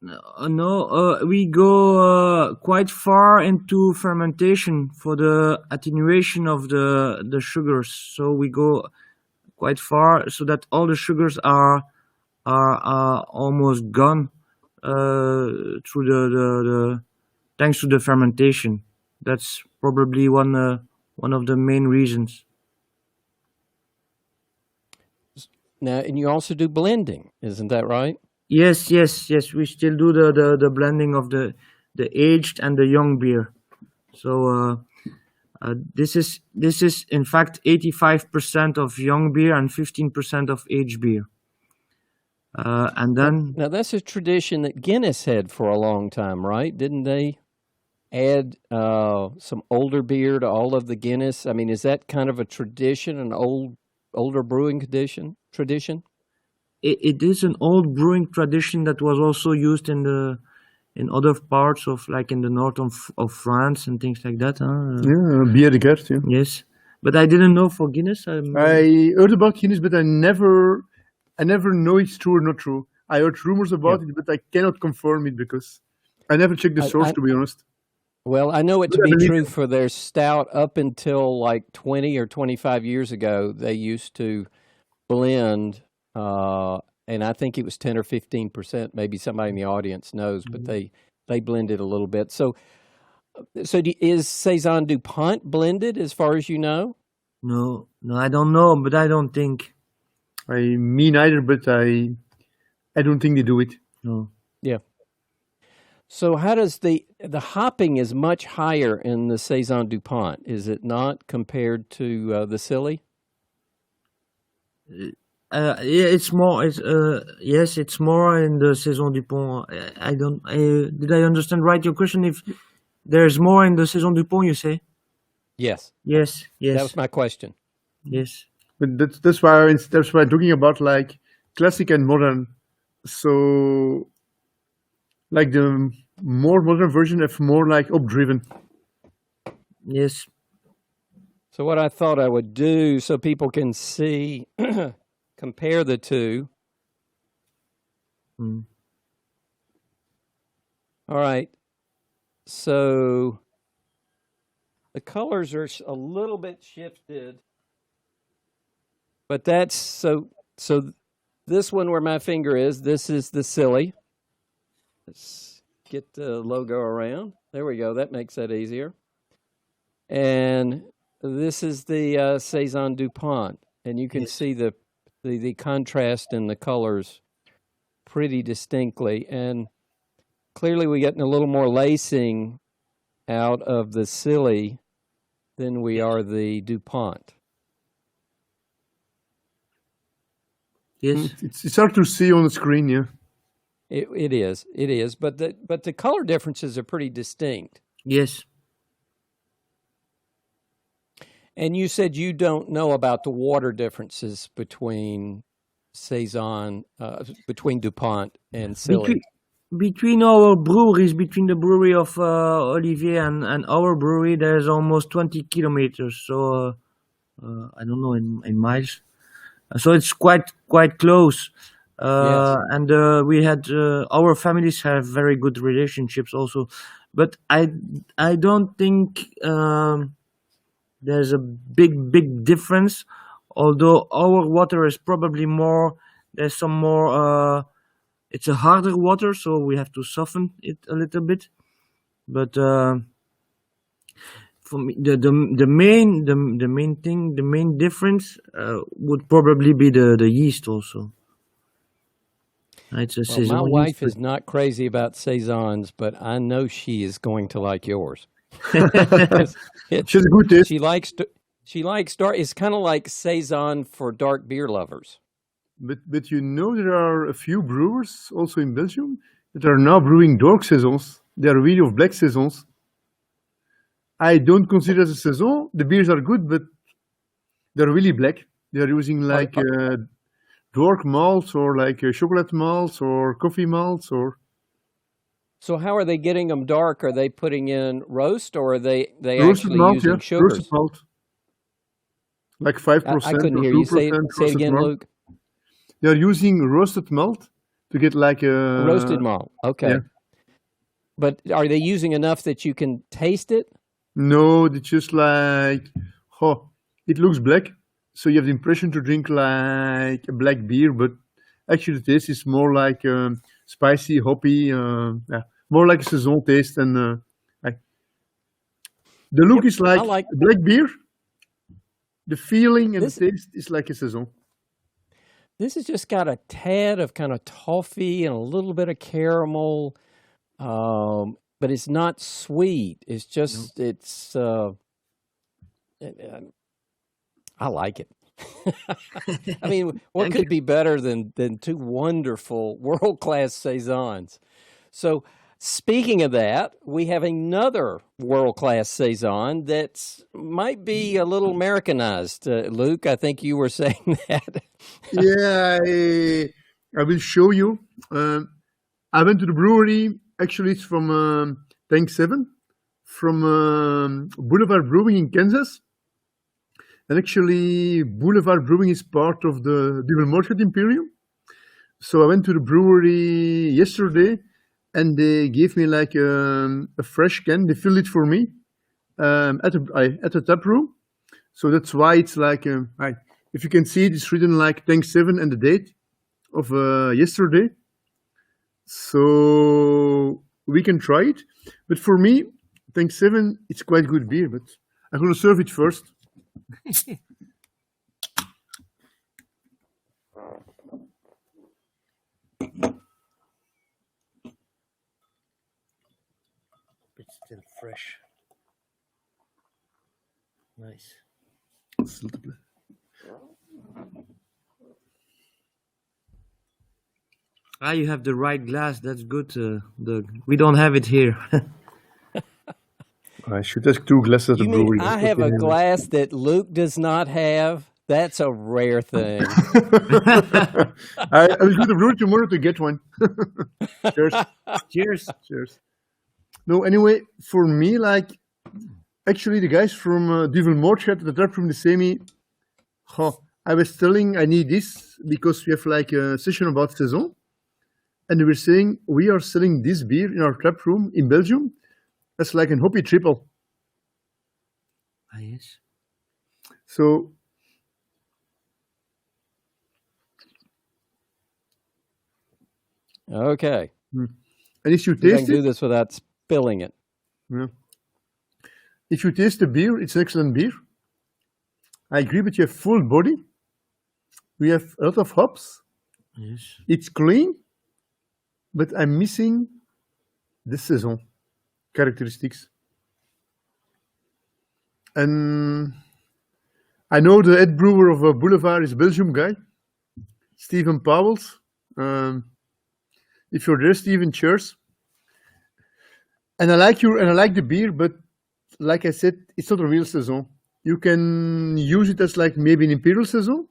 No, we go quite far into fermentation for the attenuation of the sugars. So we go quite far so that all the sugars are almost gone through the thanks to the fermentation. That's probably one of the main reasons. Now, and you also do blending, isn't that right? Yes. We still do the blending of the aged and the young beer. So this is in fact 85% of young beer and 15% of aged beer. And then Now that's a tradition that Guinness had for a long time, right? Didn't they add some older beer to all of the Guinness? I mean, is that kind of a tradition, an older brewing tradition? it is an old brewing tradition that was also used in other parts of, like in the north of France and things like that. Yeah, Bier de Gert, yeah. Yes, but I didn't know for Guinness. I heard about Guinness, but I never know it's true or not true. I heard rumors about it, but I cannot confirm it because I never checked the source, to be honest. Well, I know it to But I be believe true it. for their stout up until like 20 or 25 years ago. They used to blend, and I think it was 10 or 15%. Maybe somebody in the audience knows, but they blended a little bit. So is Saison DuPont blended as far as you know? No, I don't know, but I don't think. Me neither, but I don't think they do it. No. Yeah. So how does the hopping is much higher in the Saison DuPont, is it not, compared to the Silly? Yeah, it's more. It's yes, it's more in the Saison DuPont. I don't. Did I understand right your question? If there's more in the Saison DuPont, you say? Yes, Yes, that yes, was my question. yes, But that's why I'm talking about like classic and modern. So like the more modern version have more like up-driven. yes. So what I thought I would do so people can see, compare the two. Mm. All right. So the colors are a little bit shifted, but that's so this one where my finger is, this is the Silly. Let's get the logo around. There we go. That makes that easier. And this is the Saison DuPont, and you can Yes. see the contrast in the colors pretty distinctly. And clearly, we're getting a little more lacing out of the Silly than we are the DuPont. Yes. It's hard to see on the screen, yeah. It is, but the color differences are pretty distinct. Yes. And you said you don't know about the water differences between Saison, between DuPont and Silly. Between our breweries, between the brewery of Olivier and our brewery, there's almost 20 kilometers. So I don't know in miles. So it's quite close. Yes. And we had our families have very good relationships also, but I don't think there's a big difference. Although our water is probably more, there's some more. It's a harder water, so we have to soften it a little bit. But for me, the main difference would probably be the yeast also. It's a Well, Saison my yeast, wife is not crazy about Saisons, but I know she is going to like yours. She has a good taste. She likes dark. It's kind of like Saison for dark beer lovers. But you know there are a few brewers also in Belgium that are now brewing dark saisons. They are really of black saisons. I don't consider as a saison. The beers are good, but they're really black. They are using like dark malts or like chocolate malts or coffee malts or So how are they getting them dark? Are they putting in roast, or are they roasted actually malt. using Yeah, roasted sugars? malt, like I 5% couldn't or hear you. Say 2% it roasted again, malt. Luke. They are using roasted malt to get like A roasted malt. Okay. yeah. But are they using enough that you can taste it? No, it's just like, oh, it looks black, so you have the impression to drink like a black beer, but actually the taste is more like spicy, hoppy, yeah, more like a saison taste. And like, the look Yep. is like I like a black beer. The feeling and this. the taste is like a saison. This has just got a tad of kind of toffee and a little bit of caramel, but it's not sweet. It's just I like it. I mean, what Thank could be better than two wonderful world-class saisons? So, speaking of that, we have another world-class saison that might be a little Americanized. Luke, I think you were saying that. Yeah, I will show you. I went to the brewery. Actually, it's from Tank 7, from Boulevard Brewing in Kansas. And actually, Boulevard Brewing is part of the Double Market Imperium. So I went to the brewery yesterday, and they gave me like a fresh can. They filled it for me at the tap room. So that's why it's like, if you can see it, it's written like Tank 7 and the date of yesterday. So we can try it. But for me, Tank 7, it's quite good beer, but I'm going to serve it first. It's still fresh. Nice. S'il te plaît. Ah, you have the right glass. That's good. We don't have it here. I should ask 2 glasses at the You mean brewery. I have a glass that Luke does not have? That's a rare thing. I will go to the brewery tomorrow to get one. Cheers. Cheers. Cheers. No, anyway, for me, like, actually, the guys from Duvelmort at the tap room, they say me, I was telling I need this because we have like a session about Saison. And they were saying, we are selling this beer in our tap room in Belgium. That's like an hoppy triple. Ah, yes. So, Okay. and if you I can taste do it, this without spilling it. yeah. If you taste the beer, it's an excellent beer. I agree with you, full body. We have a lot of hops. Yes. It's clean, but I'm missing the Saison characteristics. And I know the head brewer of Boulevard is a Belgium guy, Steven Pauwels. If you're there, Steven, cheers. And I like the beer, but like I said, it's not a real Saison. You can use it as like maybe an Imperial Saison,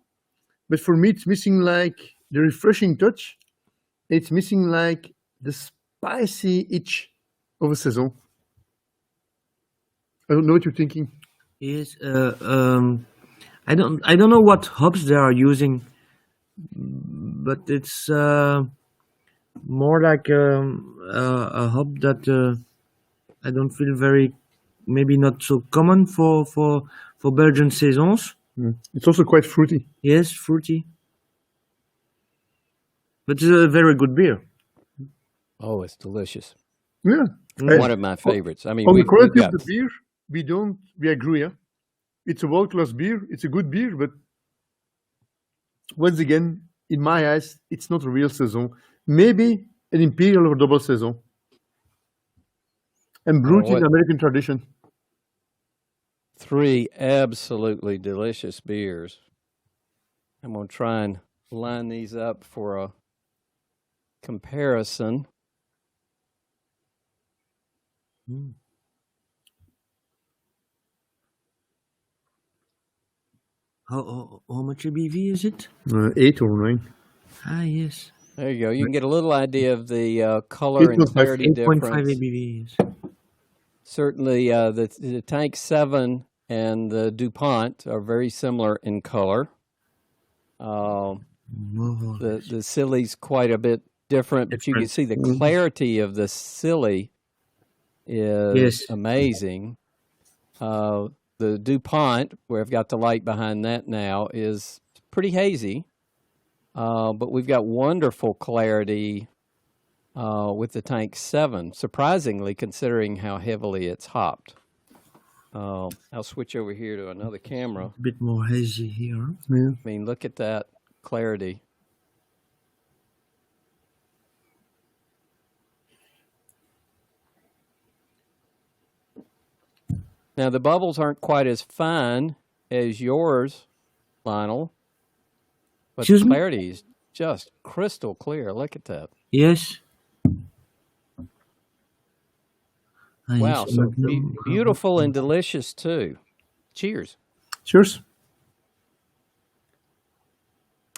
but for me, it's missing like the refreshing touch. It's missing like the spicy itch of a Saison. I don't know what you're thinking. Yes. I don't know what hops they are using, but it's more like a hop that I don't feel very, maybe not so common for Belgian Saisons. It's also quite fruity. Yes, fruity. But it's a very good beer. Oh, it's delicious. Yeah. One of my favorites. I mean, On the we've quality got of the beer, we agree. Yeah? It's a world-class beer. It's a good beer, but once again, in my eyes, it's not a real Saison. Maybe an Imperial or double Saison. And brewed in what- American tradition. 3 absolutely delicious beers. I'm going to try and line these up for a comparison. How much ABV is it? 8 or 9. Ah, yes. There you go. You can get a little idea of the color and 8.5, clarity 8.5 difference. ABV. Yes. Certainly, the Tank 7 and the DuPont are very similar in color. The Silly's quite a bit different, but you can see the clarity of the Silly is Yes. amazing. The DuPont, where I've got the light behind that now, is pretty hazy, but we've got wonderful clarity with the Tank 7, surprisingly, considering how heavily it's hopped. I'll switch over here to another camera. A bit more hazy here. Yeah. I mean, look at that clarity. Now, the bubbles aren't quite as fine as yours, Lionel, but Excuse the me? clarity is just crystal clear. Look at that. Yes. Ah, Wow, yes. so beautiful and delicious, too. Cheers. Cheers.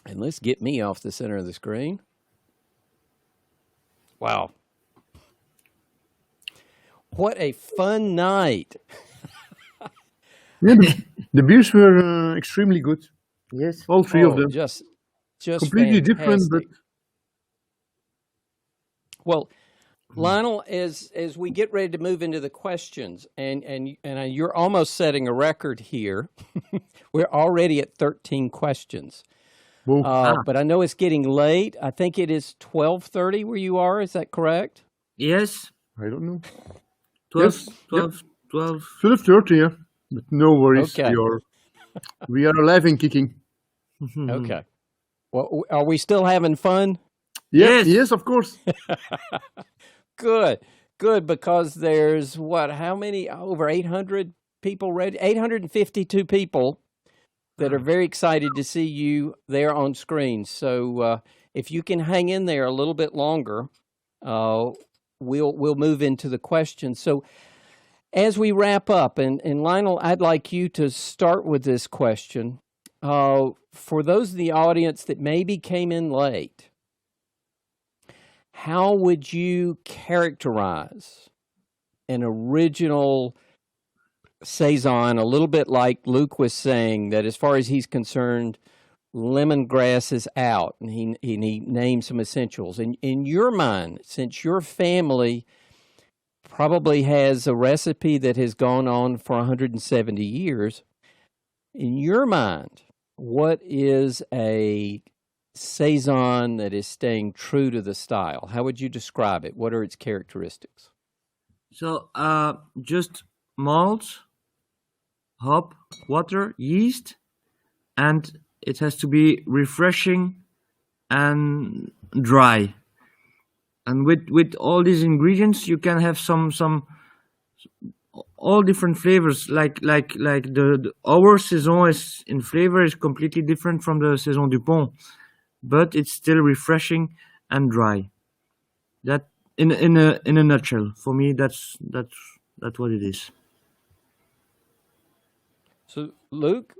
And let's get me off the center of the screen. Wow. What a fun night. Yeah, the beers were extremely good. Yes. All 3 of them. Just Completely different, but fantastic. Well, Lionel, as we get ready to move into the questions, and you're almost setting a record here. We're already at 13 questions. whoa. But I know it's getting late. I think it is 12:30 where you are. Is that correct? Yes. I don't know. 12, Yes, 12, 12. 12:30, yeah. But no worries. Okay. We are alive and kicking. Okay. Well, are we still having fun? Yes. Yes, of course. Good, because there's how many? Over 800 people ready? 852 people that are very excited to see you there on screen. So if you can hang in there a little bit longer, we'll move into the questions. So as we wrap up, and Lionel, I'd like you to start with this question. For those in the audience that maybe came in late, how would you characterize an original Saison, a little bit like Luc was saying, that as far as he's concerned, lemongrass is out, and he named some essentials. In your mind, since your family probably has a recipe that has gone on for 170 years, in your mind, what is a Saison that is staying true to the style? How would you describe it? What are its characteristics? So just malt, hop, water, yeast, and it has to be refreshing and dry. And with all these ingredients, you can have some all different flavors. Like our Saison is in flavor is completely different from the Saison DuPont, but it's still refreshing and dry. That in a nutshell, for me, that's what it is. So, Luc,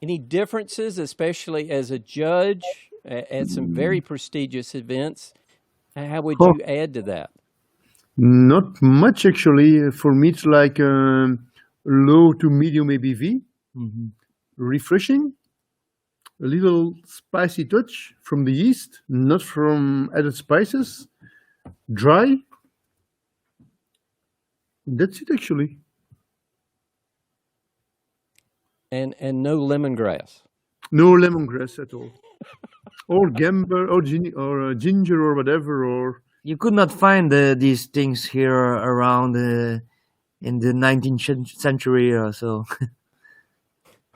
any differences, especially as a judge at some very prestigious events? How would you add to that? Not much, actually. For me, it's like low to medium ABV, refreshing, a little spicy touch from the yeast, not from added spices, dry. That's it, actually. And no lemongrass. No lemongrass at all. Or gamba, or ginger, or whatever, or... You could not find these things here around in the 19th century or so.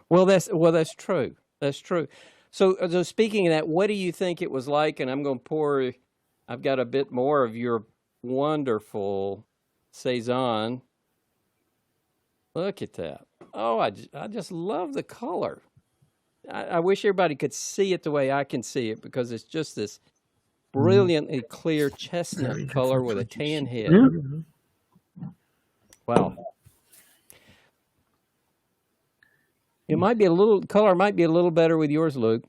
Well, that's true. That's true. So speaking of that, what do you think it was like? And I'm going to pour. I've got a bit more of your wonderful Saison. Look at that. Oh, I just love the color. I wish everybody could see it the way I can see it, because it's just this brilliantly clear chestnut color with a tan head. Yeah. Wow. It might be color might be a little better with yours, Luc.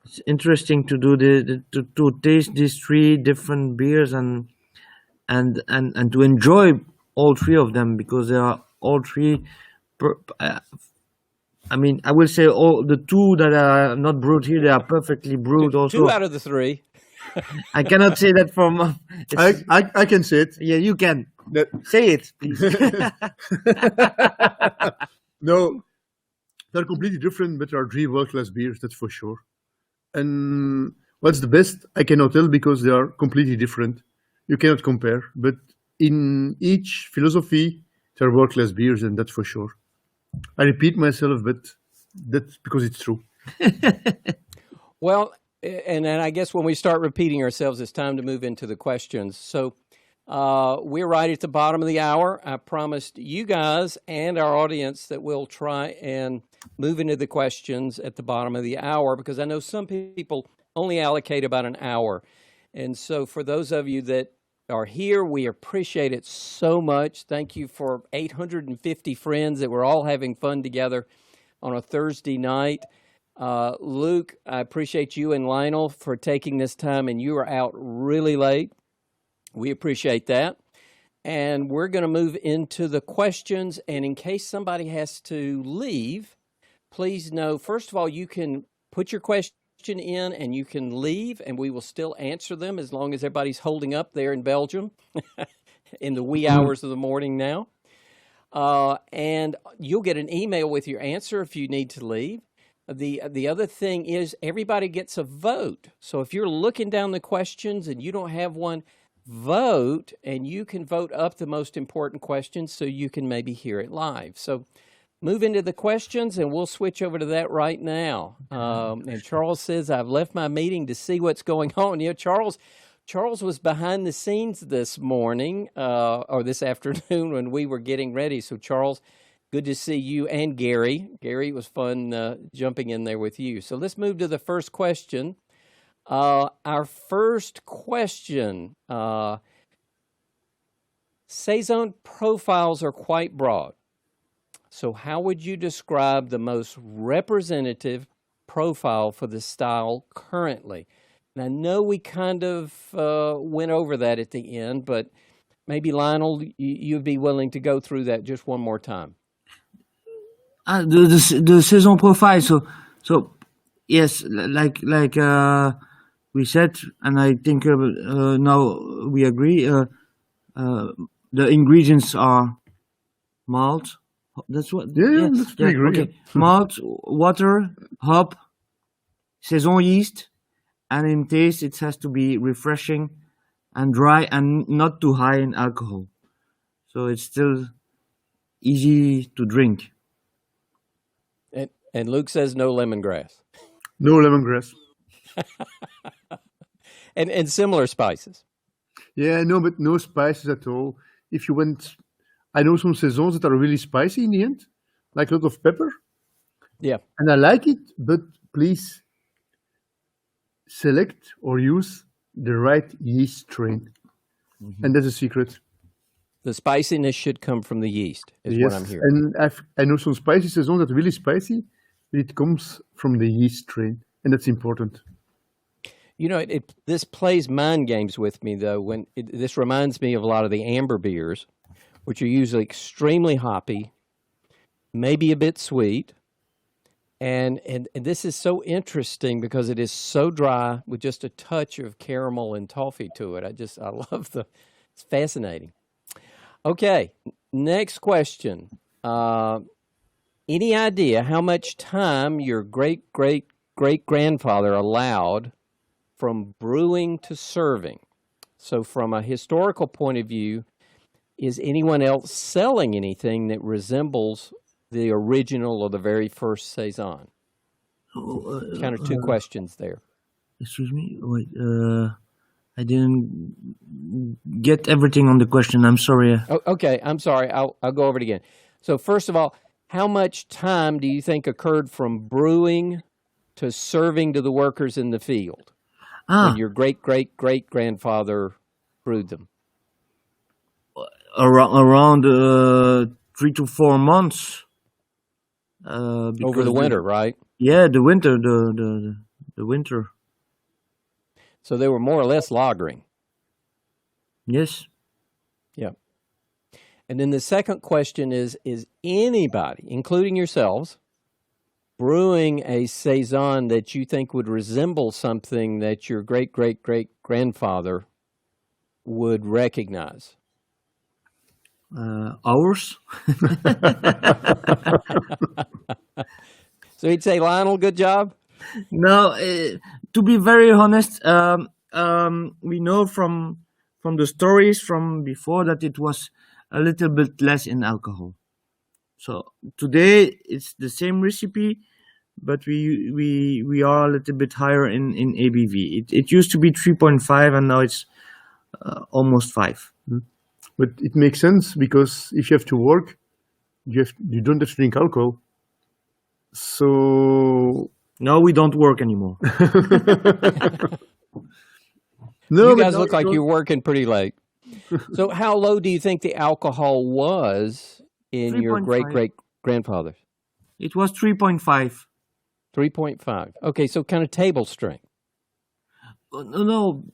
It's interesting to do to taste these three different beers and to enjoy all three of them, because they are all three. I mean, I will say all the two that are not brewed here, they are perfectly brewed. Also, 2 out of the 3. I cannot say that from. I can say it. Yeah, you can. Say it, please. No, they're completely different, but are 3 world-class beers, that's for sure. And what's the best, I cannot tell, because they are completely different. You cannot compare. But in each philosophy, they're world-class beers, and that's for sure. I repeat myself, but that's because it's true. Well, and then I guess when we start repeating ourselves, it's time to move into the questions. So we're right at the bottom of the hour. I promised you guys and our audience that we'll try and move into the questions at the bottom of the hour, because I know some people only allocate about an hour. And so for those of you that are here, we appreciate it so much. Thank you for 850 friends that we're all having fun together on a Thursday night. Luc, I appreciate you and Lionel for taking this time, and you are out really late. We appreciate that. And we're going to move into the questions. And in case somebody has to leave, please know, first of all, you can put your question in and you can leave, and we will still answer them as long as everybody's holding up there in Belgium in the wee hours of the morning now. And you'll get an email with your answer if you need to leave. The other thing is everybody gets a vote. So if you're looking down the questions and you don't have one, vote, and you can vote up the most important questions so you can maybe hear it live. So move into the questions, and we'll switch over to that right now. And Charles says, I've left my meeting to see what's going on. Yeah, Charles was behind the scenes this morning or this afternoon when we were getting ready. So, Charles, Good to see you and Gary. Gary, it was fun jumping in there with you. So let's move to the first question. Our first question, Saison profiles are quite broad. So how would you describe the most representative profile for the style currently? And I know we kind of went over that at the end, but maybe Lionel, you'd be willing to go through that just one more time. The Saison profile. So yes, like we said, and I think now we agree. The ingredients are malt. That's what. Yeah, that's we agree. Okay, malt, water, hop, Saison yeast, and in taste it has to be refreshing and dry and not too high in alcohol. So it's still easy to drink. And Luke says no lemongrass. No lemongrass. And similar spices. Yeah, no, but no spices at all. If you went, I know some Saisons that are really spicy in the end, like a lot of pepper. Yeah. And I like it, but please select or use the right yeast strain. Mm-hmm. And that's a secret. The spiciness should come from the yeast, is yes, what I'm hearing. And I know some spicy Saisons that are really spicy, but it comes from the yeast strain, and that's important. You know, this plays mind games with me, though. This reminds me of a lot of the amber beers, which are usually extremely hoppy, maybe a bit sweet. And this is so interesting because it is so dry with just a touch of caramel and toffee to it. I love it's fascinating. Okay, next question. Any idea how much time your great-great-great-grandfather allowed from brewing to serving? So from a historical point of view, is anyone else selling anything that resembles the original or the very first Saison? Kind of two questions there. Excuse me? Wait, I didn't get everything on the question. I'm sorry. Oh, okay, I'm sorry. I'll go over it again. So first of all, how much time do you think occurred from brewing to serving to the workers in the field when your great-great-great-grandfather brewed them? Around 3 to 4 months. Over the winter, right? Yeah, the winter, the winter. So they were more or less lagering. Yes. Yeah. And then the second question is anybody, including yourselves, brewing a Saison that you think would resemble something that your great-great-great-grandfather would recognize? Ours. So he'd say, Lionel, good job? No, to be very honest, we know from the stories from before that it was a little bit less in alcohol. So today it's the same recipe, but we are a little bit higher in ABV. It used to be 3.5 and now it's almost 5. But it makes sense because if you have to work, you don't have to drink alcohol. So no, we don't work anymore. No, you guys look like you're working pretty late. So how low do you think the alcohol was in your great-great-grandfather's? It was 3.5. 3.5. Okay, so kind of table strength. No,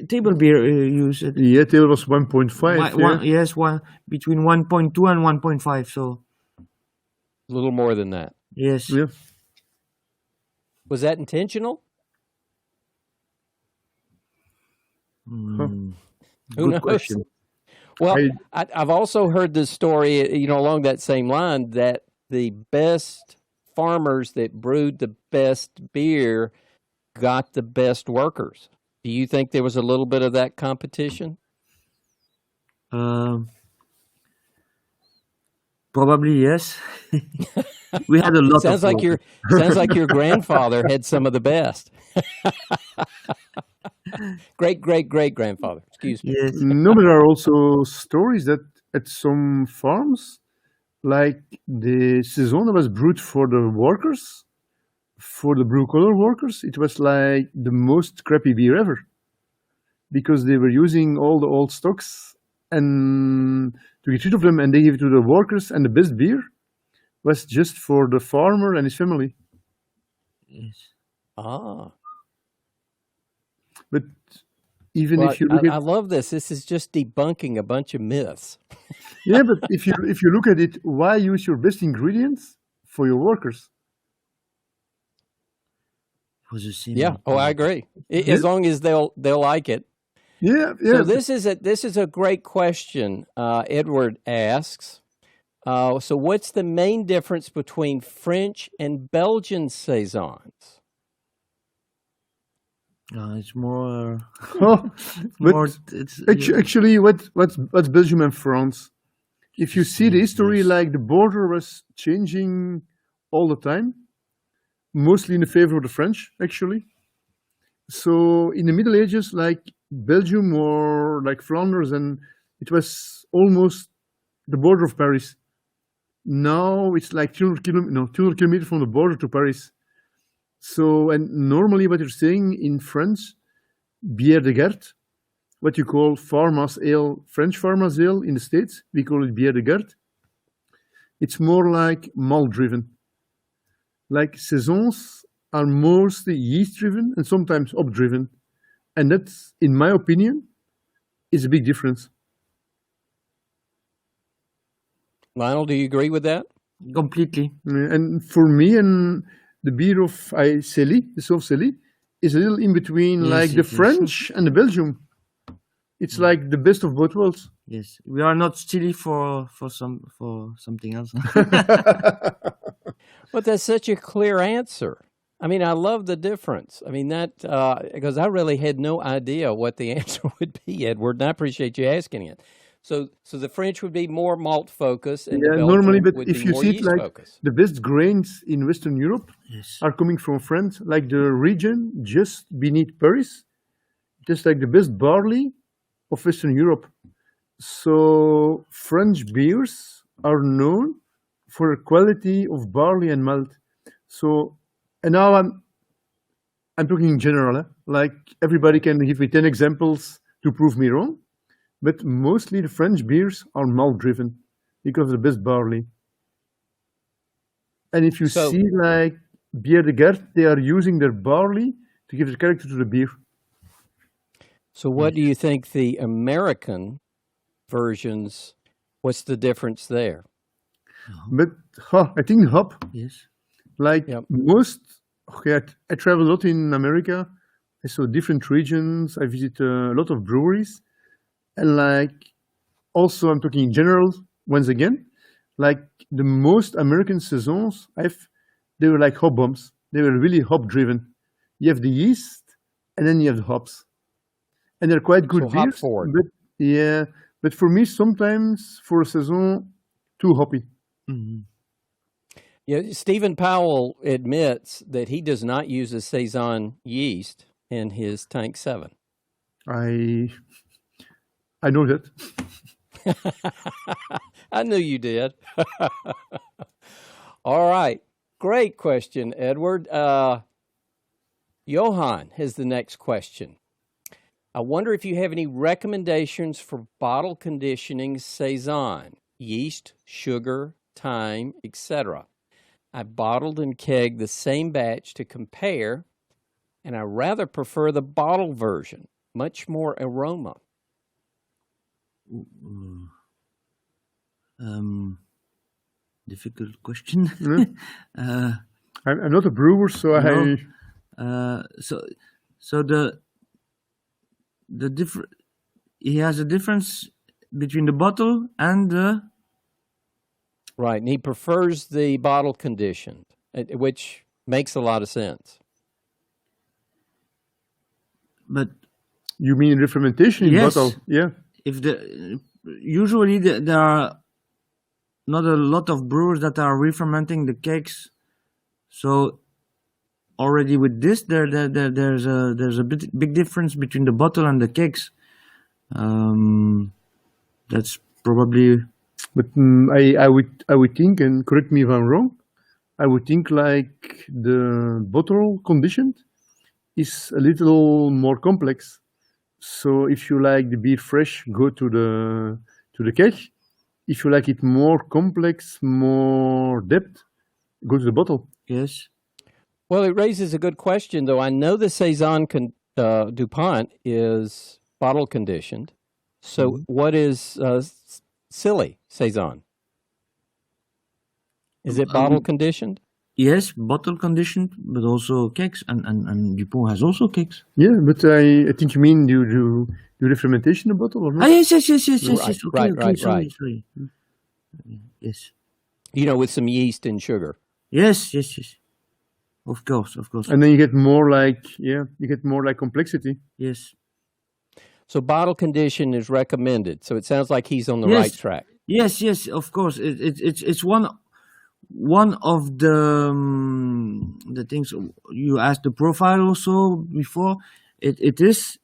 table beer used. Yeah, table was 1.5. Yes, between 1.2 and 1.5. So a little more than that. Yes. Yeah. Was that intentional? Who knows? Question. Well, I've also heard this story, along that same line, that the best farmers that brewed the best beer got the best workers. Do you think there was a little bit of that competition? Probably yes. We had a lot. Sounds like your grandfather had some of the best. Great-great-great-grandfather. Excuse me. Yes. No, but there are also stories that at some farms, like the Saison that was brewed for the workers, for the brew color workers, it was like the most crappy beer ever because they were using all the old stocks and to get rid of them, and they give it to the workers, and the best beer was just for the farmer and his family. Yes. Ah. But even Well, if you look I at love this. This is just debunking a bunch of myths. yeah, but if you look at it, why use your best ingredients for your workers? It was the same. Yeah. Oh, I agree. As long as they'll like it. Yeah, yeah. So this is a great question. Edward asks. So what's the main difference between French and Belgian saisons? It's more. Oh, more. but It's actually, what's Belgium and France? If you see the history, yes. like the border was changing all the time, mostly in the favor of the French, actually. So in the Middle Ages, like Belgium or like Flanders, and it was almost the border of Paris. Now it's like 200 kilometers from the border to Paris. So, and normally what you're saying in French, bière de garde, what you call farmers ale, French farmers ale in the States, we call it bière de garde. It's more like malt driven. Like Saisons are mostly yeast driven and sometimes hop driven. And that's, in my opinion, is a big difference. Lionel, do you agree with that? Completely. And for me, and the beer of Silly, the Sauv Silly, is a little in between, Yes, like the it is. French and the Belgium. It's like the best of both worlds. Yes, we are not silly for something else. But that's such a clear answer. I mean, I love the difference. I mean, that because I really had no idea what the answer would be, Edward, and I appreciate you asking it. So the French would be more malt focused, and the Yeah, Belgian normally, but would if be you more see it yeast like focused. the best grains in Western Europe Yes. are coming from France, like the region just beneath Paris, just like the best barley of Western Europe. So French beers are known for the quality of barley and malt. So, and now I'm talking in general, like everybody can give me 10 examples to prove me wrong, but mostly the French beers are malt driven because of the best barley. And if you So- see like Bière de Garde, they are using their barley to give the character to the beer. So what do you think the American versions, what's the difference there? But I think hop, Yes. like Yep. most, okay, I travel a lot in America. I saw different regions. I visit a lot of breweries. And like, also I'm talking in general, once again, like the most American saisons, they were like hop bombs. They were really hop driven. You have the yeast and then you have the hops. And they're quite good So hop beers. forward. But yeah, but for me, sometimes for a saison, too hoppy. Mhm. Yeah, Stephen Powell admits that he does not use a Saison yeast in his Tank 7. I know that. I knew you did. All right. Great question, Edward. Johan has the next question. I wonder if you have any recommendations for bottle conditioning Saison, yeast, sugar, time, etc. I bottled and kegged the same batch to compare, and I rather prefer the bottle version, much more aroma. Difficult question. Yeah. I'm not a brewer, so No. So the different. He has a difference between the bottle and the. Right, and he prefers the bottle conditioned, which makes a lot of sense. But you mean the fermentation in Yes. bottle? Yeah. if usually there are not a lot of brewers that are re-fermenting the kegs, so already with this there's a big difference between the bottle and the kegs. That's probably But I would think, and correct me if I'm wrong, I would think like the bottle conditioned is a little more complex. So if you like the beer fresh, go to the keg. If you like it more complex, more depth, go to the bottle. Yes. Well, it raises a good question, though. I know the Saison DuPont is bottle conditioned. So what is Silly Saison? Is it bottle conditioned? Yes, bottle conditioned, but also kegs, and DuPont has also kegs. Yeah, but I think you mean you do the fermentation in a bottle or not? Ah, yes. Okay, Right. sorry. Yes. You know, with some yeast and sugar. Yes. Of course. And then you get more like complexity. Yes. So bottle condition is recommended. So it sounds like he's on the right track. Yes, of course. It's one of the things you asked the profile also before. It is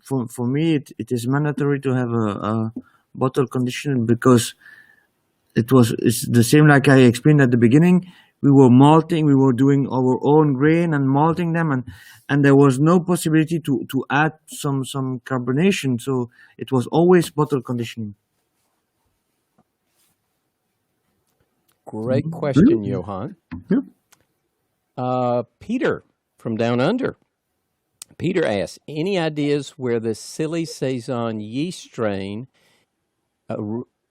for me. It is mandatory to have a bottle condition because it's the same like I explained at the beginning. We were malting, we were doing our own grain and malting them, and there was no possibility to add some carbonation. So it was always bottle conditioning. Great question, Johan. Yeah. Peter from Down Under. Peter asks, any ideas where the Silly Saison yeast strain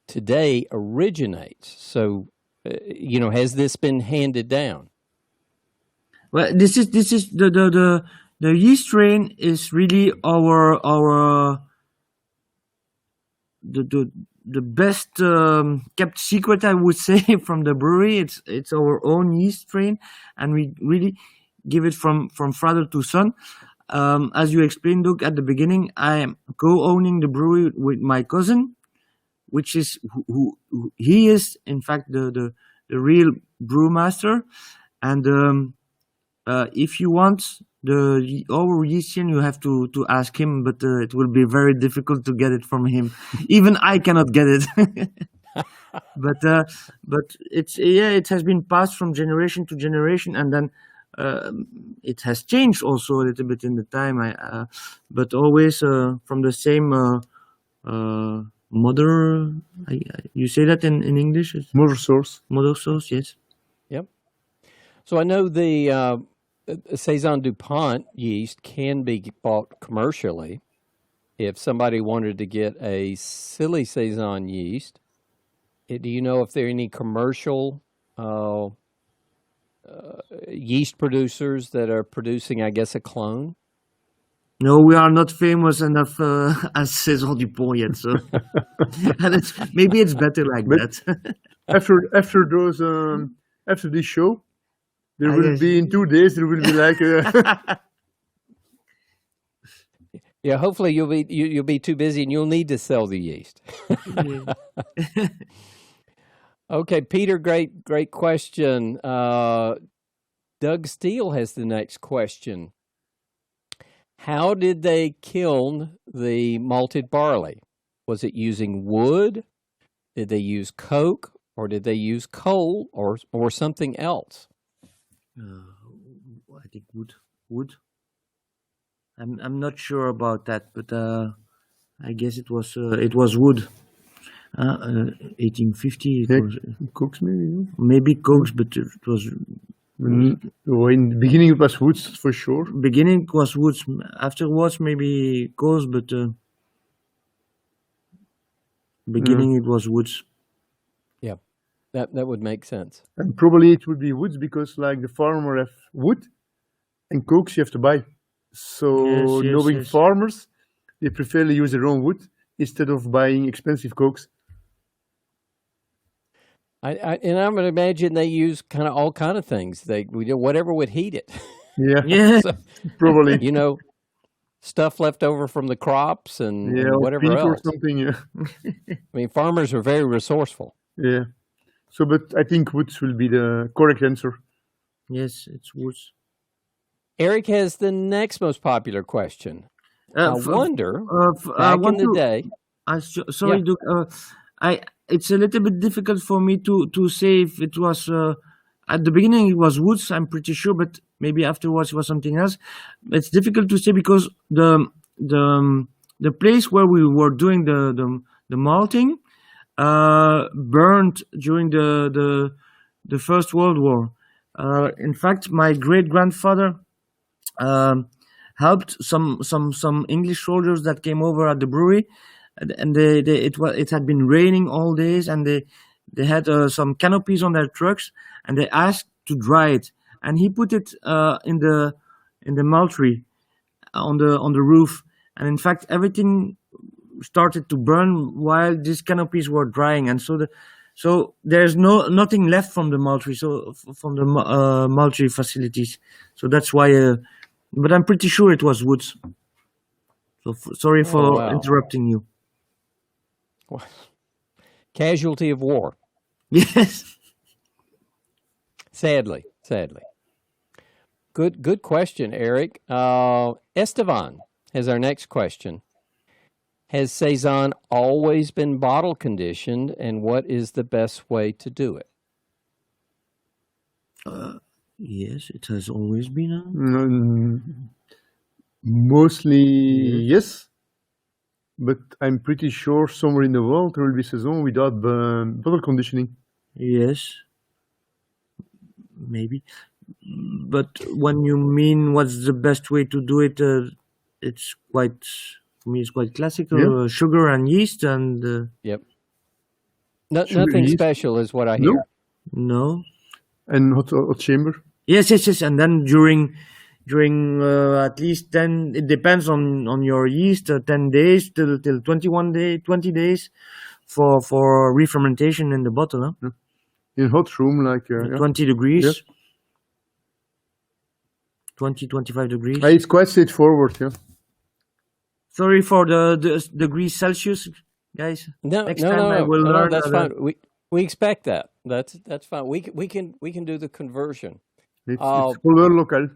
today originates? So, has this been handed down? Well, this is the yeast strain is really our the best kept secret, I would say, from the brewery. It's our own yeast strain, and we really give it from father to son. As you explained, Doug, at the beginning, I am co-owning the brewery with my cousin, which is who he is, in fact, the real brewmaster. And if you want our yeast strain, you have to ask him, but it will be very difficult to get it from him. Even I cannot get it. But it has been passed from generation to generation, and then it has changed also a little bit in the time. But always from the same mother. You say that in English? Mother source. Mother source, yes. Yep. So I know the Saison DuPont yeast can be bought commercially. If somebody wanted to get a Silly Saison yeast, do you know if there are any commercial yeast producers that are producing, I guess, a clone? No, we are not famous enough as Saison DuPont yet, so maybe it's better like that. after this show, there will be in 2 days. There will be like yeah. Hopefully, you'll be too busy and you'll need to sell the yeast. Okay, Peter, great question. Doug Steele has the next question. How did they kiln the malted barley? Was it using wood? Did they use coke, or did they use coal, or something else? I think wood. I'm not sure about that, but I guess it was wood. 1850. cokes maybe. Maybe cokes, but it was. In the beginning it was woods for sure. Beginning was woods. Afterwards maybe coals, but beginning it was woods. Yeah, that would make sense. And probably it would be woods because like the farmer have wood and cokes you have to buy. So knowing farmers, they prefer to use their own wood instead of buying expensive cokes. And I'm going to imagine they use kind of all kind of things. Whatever would heat it. Yeah, So, probably. Stuff left over from the crops and whatever else. Or something. Yeah. I mean, farmers are very resourceful. Yeah. So, but I think woods will be the correct answer. Yes, it's woods. Eric has the next most popular question. I wonder, back in the day. Sorry, Duke. it's a little bit difficult for me to say if it was at the beginning it was woods, I'm pretty sure, but maybe afterwards it was something else. It's difficult to say because the place where we were doing the malting burned during the First World War. In fact, my great grandfather helped some English soldiers that came over at the brewery, and it had been raining all days, and they had some canopies on their trucks, and they asked to dry it, and he put it in the maltery on the roof, and in fact everything started to burn while these canopies were drying, and so there's nothing left from the maltery, from the maltery facilities. So that's why. But I'm pretty sure it was woods. So sorry for interrupting you. Casualty of war. Yes. Sadly. Good question, Eric. Estevan has our next question. Has Saison always been bottle conditioned, and what is the best way to do it? Yes, it has always been. Mostly yes, but I'm pretty sure somewhere in the world there will be Saison without bottle conditioning. Yes, maybe. But when you mean what's the best way to do it, it's quite, for me, it's quite classical. Yeah. Sugar and yeast and... Yep. Nothing yeast? special is what I hear. No. And hot chamber. Yes. And then during at least 10, it depends on your yeast, 10 days till 20 days for re-fermentation in the bottle. Huh? In hot room, like 20 degrees. Yeah. 20-25 degrees. It's quite straightforward, yeah. Sorry for the degrees Celsius, guys. Next time I will learn. That's fine. We expect that. That's fine. We can do the conversion. It's local.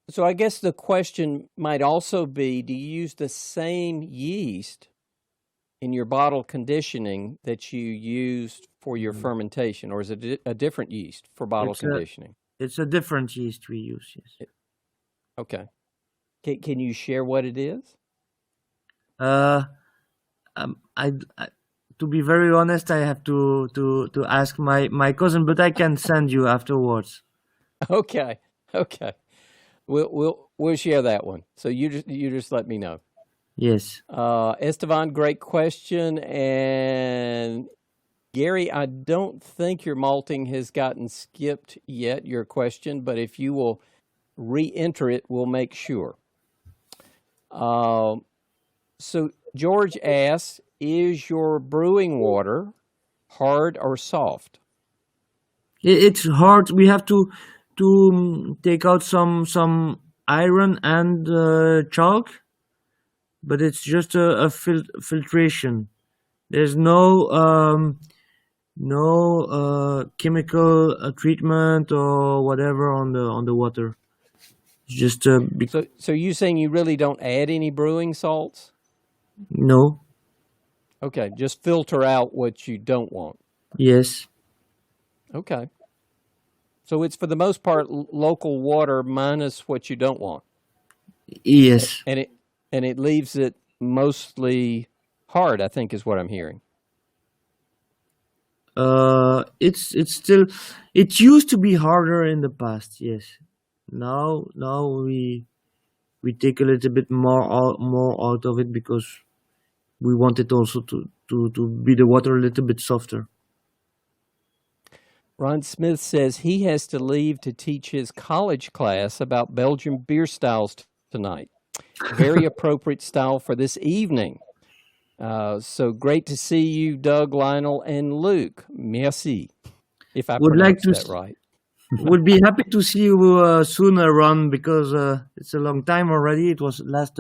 So I guess the question might also be: do you use the same yeast in your bottle conditioning that you used for your fermentation, or is it a different yeast for bottle conditioning? It's a different yeast we use. Yes. Okay. Can you share what it is? To be very honest, I have to ask my cousin, but I can send you afterwards. Okay. We'll share that one. So you just let me know. Yes. Estevan, great question. And Gary, I don't think your malting has gotten skipped yet, your question, but if you will re-enter it, we'll make sure. So George asks, is your brewing water hard or soft? It's hard. We have to take out some iron and chalk, but it's just a filtration. There's no chemical treatment or whatever on the water. It's just so you're saying you really don't add any brewing salts? No. Okay, just filter out what you don't want. Yes. Okay. So it's for the most part local water minus what you don't want. Yes. And it leaves it mostly hard, I think, is what I'm hearing. It's still, it used to be harder in the past. Yes. Now we take a little bit more out of it because we want it also to be the water a little bit softer. Ron Smith says he has to leave to teach his college class about Belgian beer styles tonight. Very appropriate style for this evening. So great to see you, Doug, Lionel, and Luc. Merci, if I pronounced that right. Would be happy to see you sooner, Ron, because it's a long time already. It was last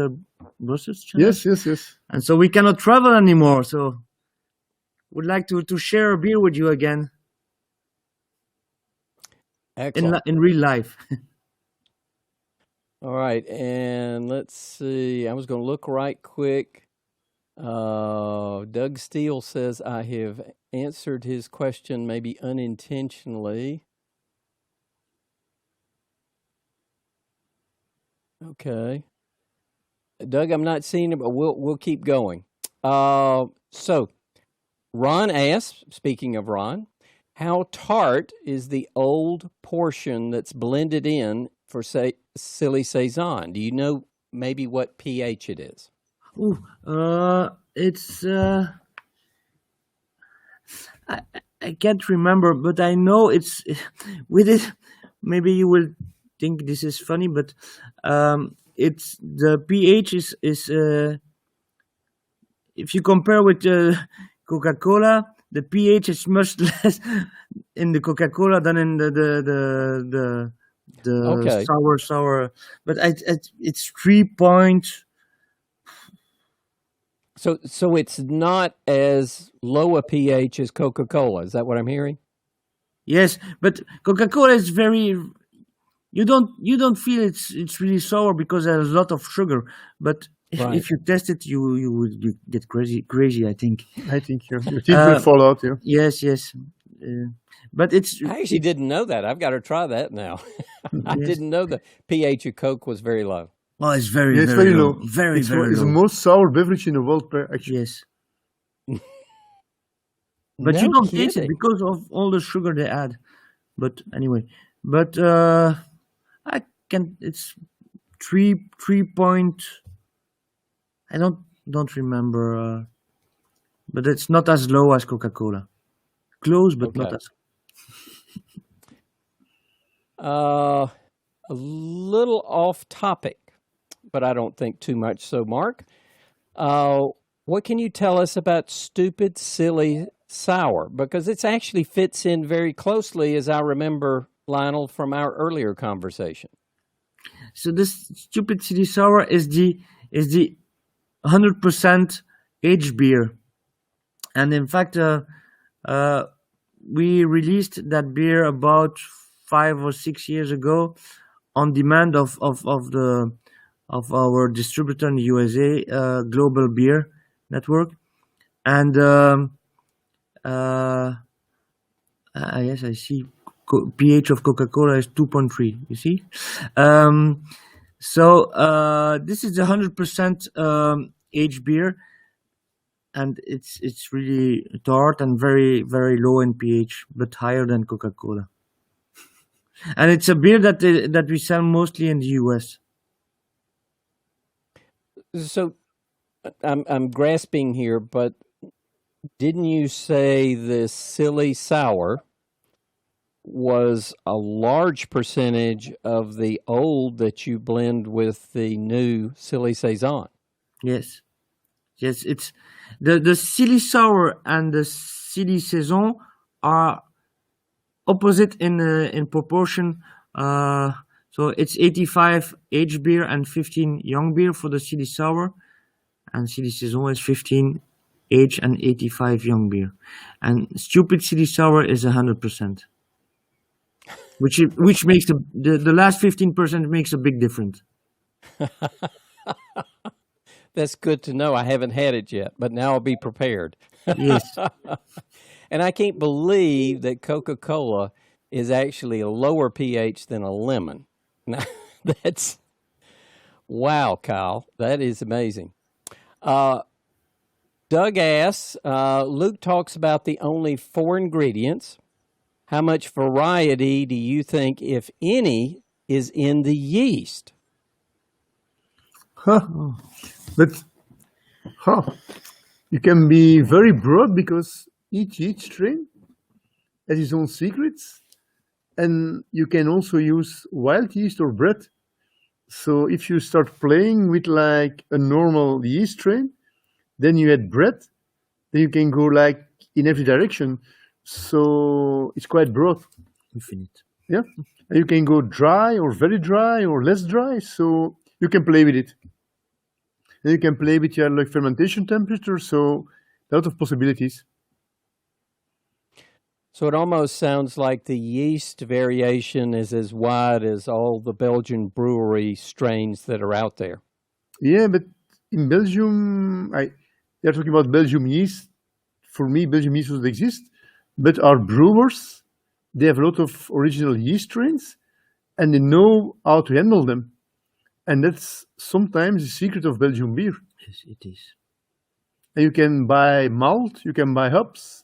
Brussels Challenge. Yes. And so we cannot travel anymore. So would like to share a beer with you again. Excellent. In real life. All right, and let's see. I was going to look right quick. Doug Steele says, I have answered his question maybe unintentionally. Okay. Doug, I'm not seeing it, but we'll keep going. So Ron asks, speaking of Ron, how tart is the old portion that's blended in for, say, Silly Saison? Do you know maybe what pH it is? Ooh, it's I can't remember, but I know it's with it. Maybe you will think this is funny, but it's the pH is if you compare with Coca-Cola, the pH is much less in the Coca-Cola than in the Okay. sour. But it's 3 point. So it's not as low a pH as Coca-Cola. Is that what I'm hearing? Yes, but Coca-Cola is very. You don't feel it's really sour because there's a lot of sugar. But Right. if you test it, you would get crazy. I think. I think your teeth will fall out. Yeah. Yes. But it's I actually didn't know that. I've got to try that now. I Yes. didn't know the pH of Coke was very low. Oh, it's very Yeah, it's very low. Very It's very it's the low. most sour beverage in the world, actually. Yes, but you No don't taste it kidding. because of all the sugar they add. But anyway, but I can. It's 3 point. I don't remember. But it's not as low as Coca-Cola. Close, but not Okay. as. A little off topic, but I don't think too much so, Mark. What can you tell us about Stupid Silly Sour? Because it actually fits in very closely, as I remember, Lionel, from our earlier conversation. So this Stupid Silly Sour is the 100% aged beer, and in fact, we released that beer about 5 or 6 years ago on demand of our distributor in the USA, Global Beer Network, and yes, I see. pH of Coca-Cola is 2.3. You see, so this is 100% aged beer, and it's really tart and very very low in pH, but higher than Coca-Cola. And it's a beer that we sell mostly in the US. So I'm grasping here, but didn't you say the Silly Sour was a large percentage of the old that you blend with the new Silly Saison? Yes, it's the Silly Sour and the Silly Saison are opposite in proportion. So it's 85 aged beer and 15 young beer for the Silly Sour, and Silly Saison is 15 aged and 85 young beer, and Stupid Silly Sour is 100%, which makes the last 15% makes a big difference. That's good to know. I haven't had it yet, but now I'll be prepared. Yes. And I can't believe that Coca-Cola is actually a lower pH than a lemon. Now, that's wow, Kyle. That is amazing. Doug asks, Luke talks about the only 4 ingredients. How much variety do you think, if any, is in the yeast? But you can be very broad because each strain has its own secrets, and you can also use wild yeast or bread. So if you start playing with like a normal yeast strain, then you add bread, then you can go like in every direction. So it's quite broad. Infinite. Yeah, and you can go dry or very dry or less dry. So you can play with it. And you can play with your like fermentation temperature. So a lot of possibilities. So it almost sounds like the yeast variation is as wide as all the Belgian brewery strains that are out there. Yeah, but in Belgium, They're talking about Belgium yeast. For me, Belgium yeast doesn't exist, but our brewers, they have a lot of original yeast strains, and they know how to handle them. And that's sometimes the secret of Belgian beer. Yes, it is. And you can buy malt, you can buy hops,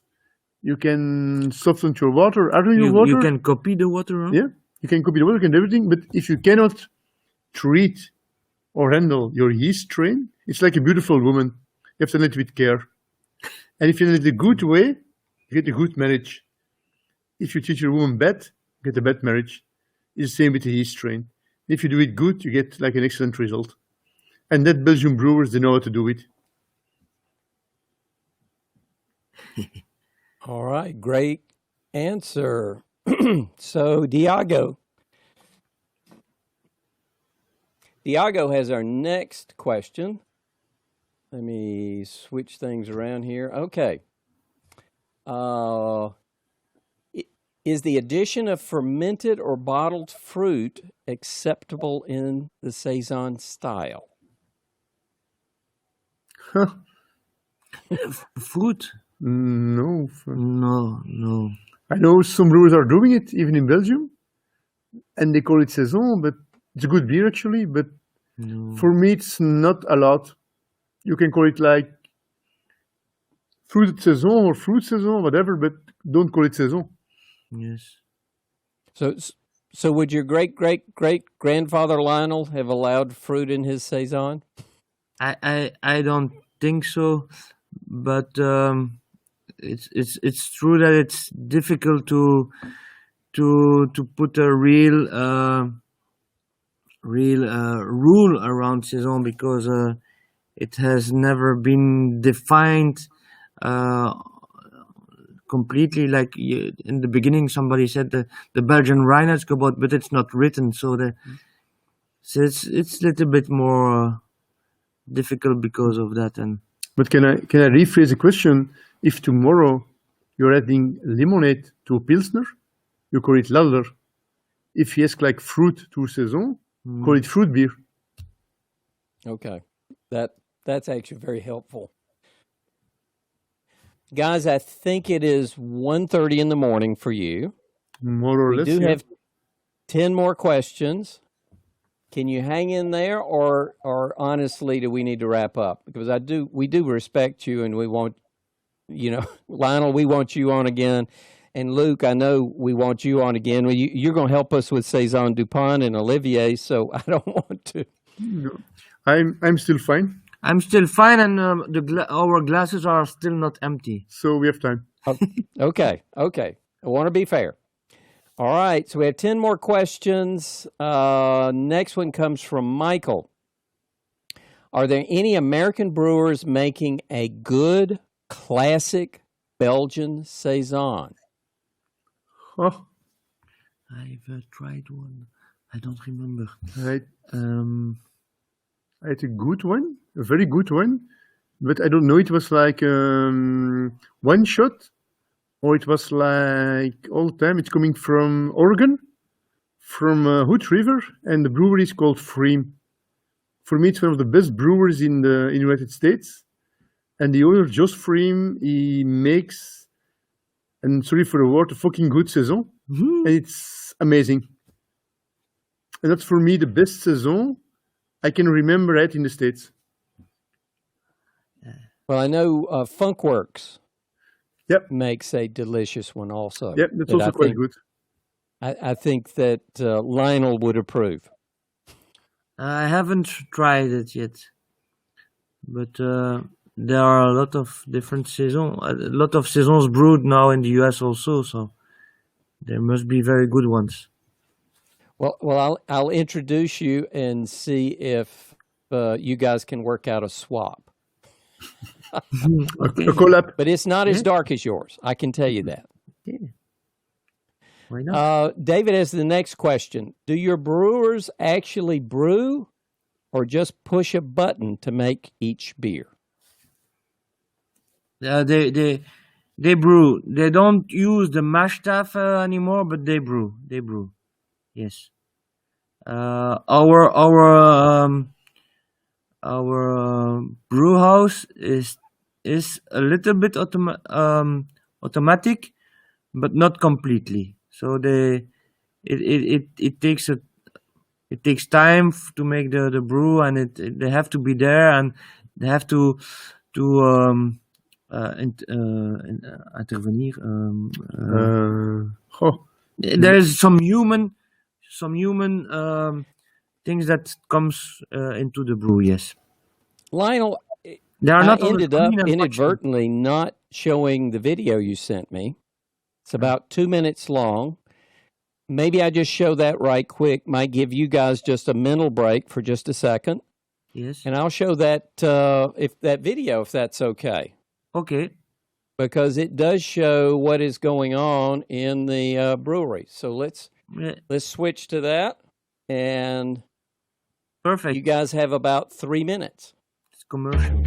you can soften your water, add your water. You can copy the water, huh? Yeah, you can copy the water, you can do everything, but if you cannot treat or handle your yeast strain, it's like a beautiful woman. You have to handle it with care. And if you handle it a good way, you get a good marriage. If you treat your woman bad, you get a bad marriage. It's the same with the yeast strain. If you do it good, you get like an excellent result. And that Belgian brewers, they know how to do it. All right, great answer. So Diago has our next question. Let me switch things around here. Okay. Is the addition of fermented or bottled fruit acceptable in the Saison style? Fruit? No. No. I know some brewers are doing it, even in Belgium, and they call it Saison, but it's a good beer actually, but No. for me it's not allowed. You can call it like fruited Saison or fruit Saison, whatever, but don't call it Saison. Yes. So would your great-great-great-grandfather Lionel have allowed fruit in his Saison? I don't think so, but it's true that it's difficult to put a real rule around Saison because it has never been defined completely. Like in the beginning, somebody said the Belgian Reinheitsgebot, but it's not written, so it's a little bit more difficult because of that. And But can I rephrase the question? If tomorrow you're adding lemonade to a Pilsner, you call it Ladder. If you ask like fruit to Saison, call it fruit beer. Okay, that's actually very helpful. Guys, I think it is 1:30 in the morning for you. More or We less. do yeah. have 10 more questions. Can you hang in there, or honestly, do we need to wrap up? Because we do respect you, and we want, Lionel, we want you on again, and Luke, I know we want you on again. Well, you're going to help us with Saison DuPont and Olivier, so I don't want to. No. I'm still fine, I'm still fine, and our glasses are still not empty. so we have time. Okay. I want to be fair. All right, so we have 10 more questions. Next one comes from Michael. Are there any American brewers making a good classic Belgian Saison? Oh, I've tried one. I don't remember. I Um, had a good one, a very good one, but I don't know. It was like one shot, or it was like all the time. It's coming from Oregon, from Hood River, and the brewery is called Freem. For me, it's one of the best brewers in the United States. And the owner, Josh Freem, he makes, and sorry for the word, a fucking good Saison. And it's amazing. And that's for me the best Saison I can remember it in the States. Well, I know Funkworks Yep. makes a delicious one also. Yep, that's that also I quite think, good. I think that Lionel would approve. I haven't tried it yet, but there are a lot of different saisons. A lot of saisons brewed now in the US also, so there must be very good ones. Well, I'll introduce you and see if you guys can work out a swap. A collab. But it's not as dark as yours. I can tell you that. Yeah. Why not? David has the next question. Do your brewers actually brew or just push a button to make each beer? They brew. They don't use the mash tap anymore, but they brew. They brew. Yes. Our brew house is is a little bit automatic, but not completely. So it takes time to make the brew, and they have to be there, and they have to intervenir. There is some human things that comes into the brew. Yes, Lionel, they are not I on the ended up screen, unfortunately. inadvertently not showing the video you sent me. It's about 2 minutes long. Maybe I just show that right quick. Might give you guys just a mental break for just a second. Yes. And I'll show that if that's okay. Okay. Because it does show what is going on in the brewery. So let's switch to that. And perfect. You guys have about 3 minutes. It's commercial.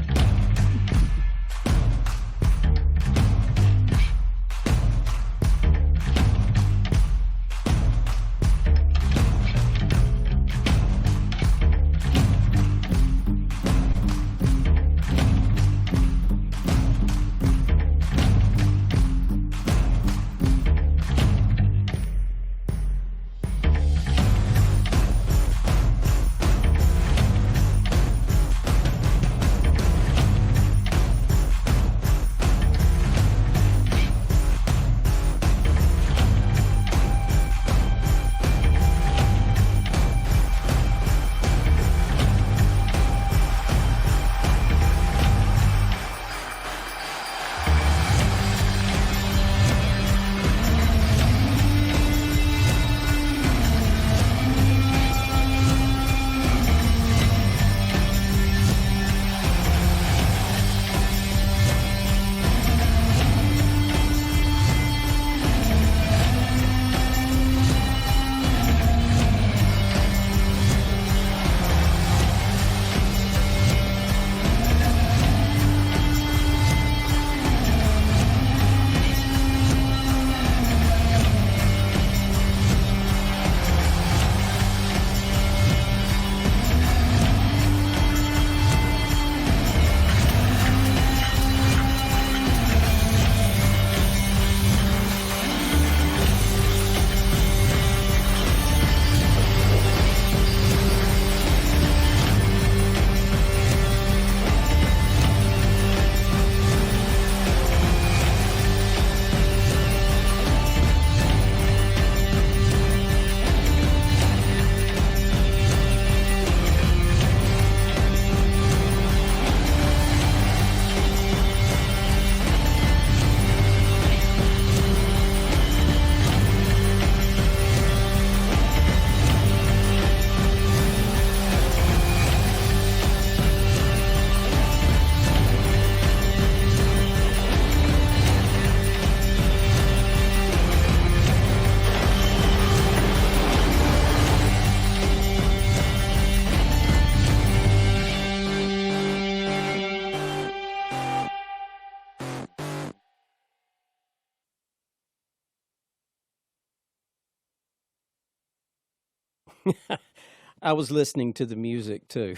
I was listening to the music too.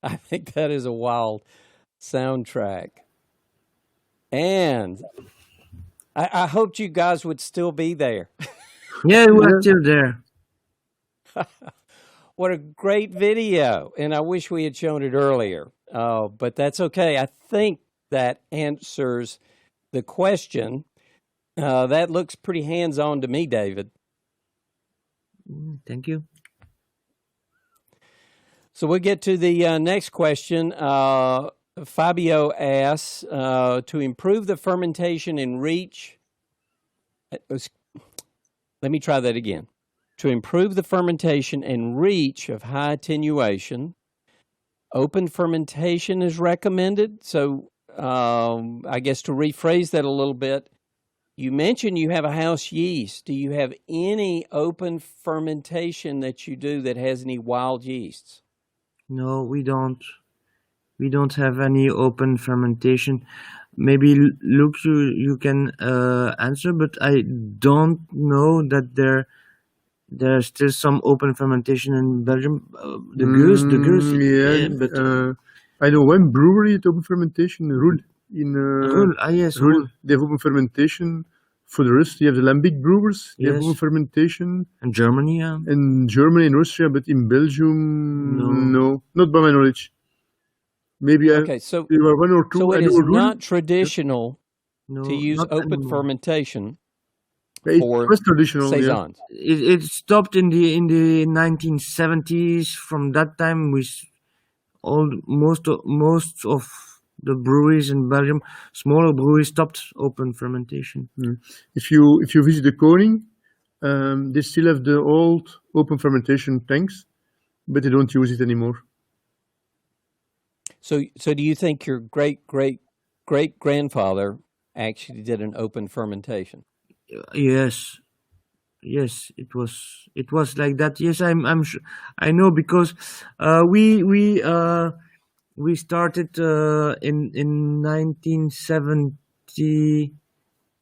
I think that is a wild soundtrack. And I hoped you guys would still be there. Yeah, we're still there. What a great video. And I wish we had shown it earlier. But that's okay. I think that answers the question. That looks pretty hands-on to me, David. Thank you. So we'll get to the next question. Fabio asks, to improve the fermentation and reach... Let me try that again. To improve the fermentation and reach of high attenuation, open fermentation is recommended. So I guess to rephrase that a little bit, you mentioned you have a house yeast. Do you have any open fermentation that you do that has any wild yeasts? No, we don't. We don't have any open fermentation. Maybe Luc, you can answer, but I don't know that there's still some open fermentation in Belgium. The goose, yeah, but I know one brewery at open fermentation, Roel, in Roel, yes, Roel. Roel. They have open fermentation. For the rest, you have the Lambic brewers. They have Yes. open fermentation. And Germany, yeah. In Germany and Austria, but in Belgium, No. not by my knowledge. Maybe Okay, so there were one or two. so I it know is Roel. not traditional No, to use not open anymore. fermentation It for was traditional, yeah. saisons. It stopped in the 1970s. From that time, most of the breweries in Belgium, smaller breweries, stopped open fermentation. If you visit the Koning, they still have the old open fermentation tanks, but they don't use it anymore. So do you think your great grandfather actually did an open fermentation? Yes, it was like that. Yes, I'm sure. I know because we started in 1970,